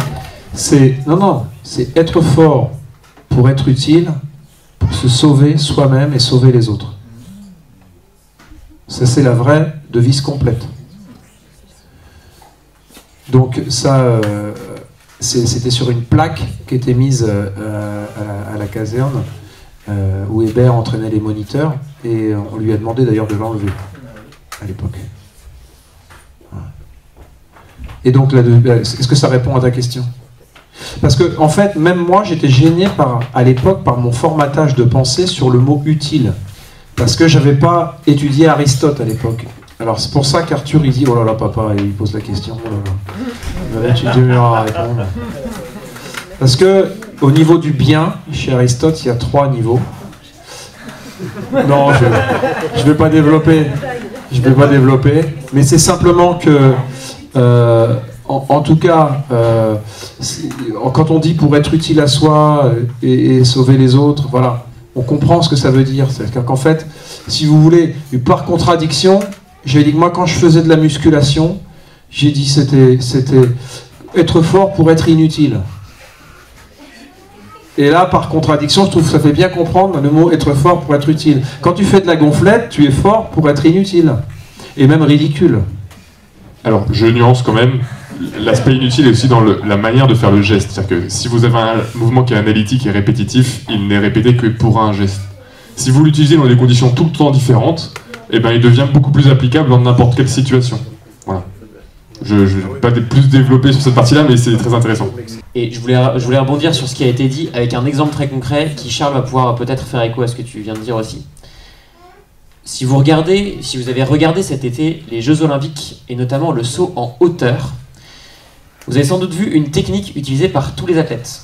c'est être fort pour être utile, pour se sauver soi-même et sauver les autres. Ça, c'est la vraie devise complète. Donc ça, c'était sur une plaque qui était mise à la caserne, où Hébert entraînait les moniteurs, et on lui a demandé d'ailleurs de l'enlever à l'époque. Voilà. Et donc, est-ce que ça répond à ta question? Parce que, en fait, même moi, j'étais gêné à l'époque par mon formatage de pensée sur le mot utile. Parce que j'avais pas étudié Aristote à l'époque. Alors, c'est pour ça qu'Arthur, il dit, oh là là, papa, il pose la question, oh là là. Il va mettre une demi-heure à répondre. Parce que, au niveau du bien, chez Aristote, il y a 3 niveaux. Non, je vais pas développer. Je vais pas développer. Mais c'est simplement que, en tout cas, quand on dit pour être utile à soi et sauver les autres, voilà, on comprend ce que ça veut dire. C'est-à-dire qu'en fait, si vous voulez, par contradiction, j'ai dit que moi, quand je faisais de la musculation, j'ai dit c'était être fort pour être inutile. Et là, par contradiction, je trouve que ça fait bien comprendre le mot être fort pour être utile. Quand tu fais de la gonflette, tu es fort pour être inutile. Et même ridicule.
Alors, je nuance quand même. L'aspect inutile est aussi dans la manière de faire le geste. C'est-à-dire que si vous avez un mouvement qui est analytique et répétitif, il n'est répété que pour un geste. Si vous l'utilisez dans des conditions tout le temps différentes, eh ben, il devient beaucoup plus applicable dans n'importe quelle situation. Voilà. Je ne vais pas plus développer sur cette partie-là, mais c'est très intéressant.
Et je voulais rebondir sur ce qui a été dit avec un exemple très concret qui, Charles, va pouvoir peut-être faire écho à ce que tu viens de dire aussi. Si vous avez regardé cet été les Jeux Olympiques, et notamment le saut en hauteur, vous avez sans doute vu une technique utilisée par tous les athlètes.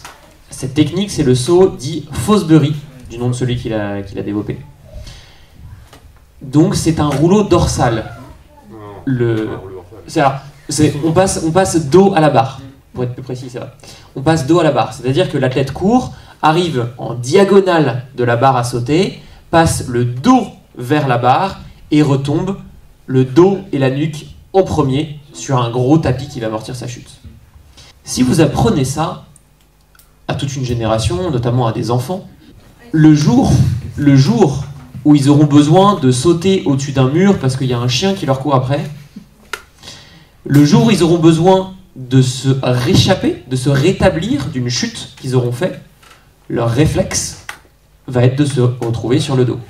Cette technique, c'est le saut dit Fosbury, du nom de celui qui l'a développé. Donc c'est un rouleau dorsal. On passe dos à la barre, pour être plus précis, c'est vrai. On passe dos à la barre, c'est-à-dire que l'athlète court, arrive en diagonale de la barre à sauter, passe le dos vers la barre et retombe le dos et la nuque en premier sur un gros tapis qui va amortir sa chute. Si vous apprenez ça à toute une génération, notamment à des enfants, le jour où ils auront besoin de sauter au-dessus d'un mur parce qu'il y a un chien qui leur court après, le jour où ils auront besoin de se réchapper, de se rétablir d'une chute qu'ils auront fait, leur réflexe va être de se retrouver sur le dos.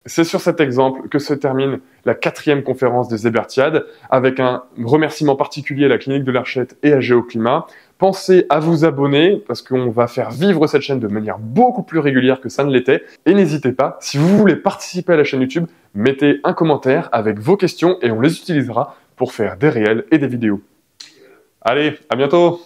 C'est sur cet exemple que se termine la 4e conférence des Hébertiades, avec un remerciement particulier à la Clinique de l'Archette et à Géoclimat. Pensez à vous abonner, parce qu'on va faire vivre cette chaîne de manière beaucoup plus régulière que ça ne l'était. Et n'hésitez pas, si vous voulez participer à la chaîne YouTube, mettez un commentaire avec vos questions et on les utilisera pour faire des réels et des vidéos. Allez, à bientôt!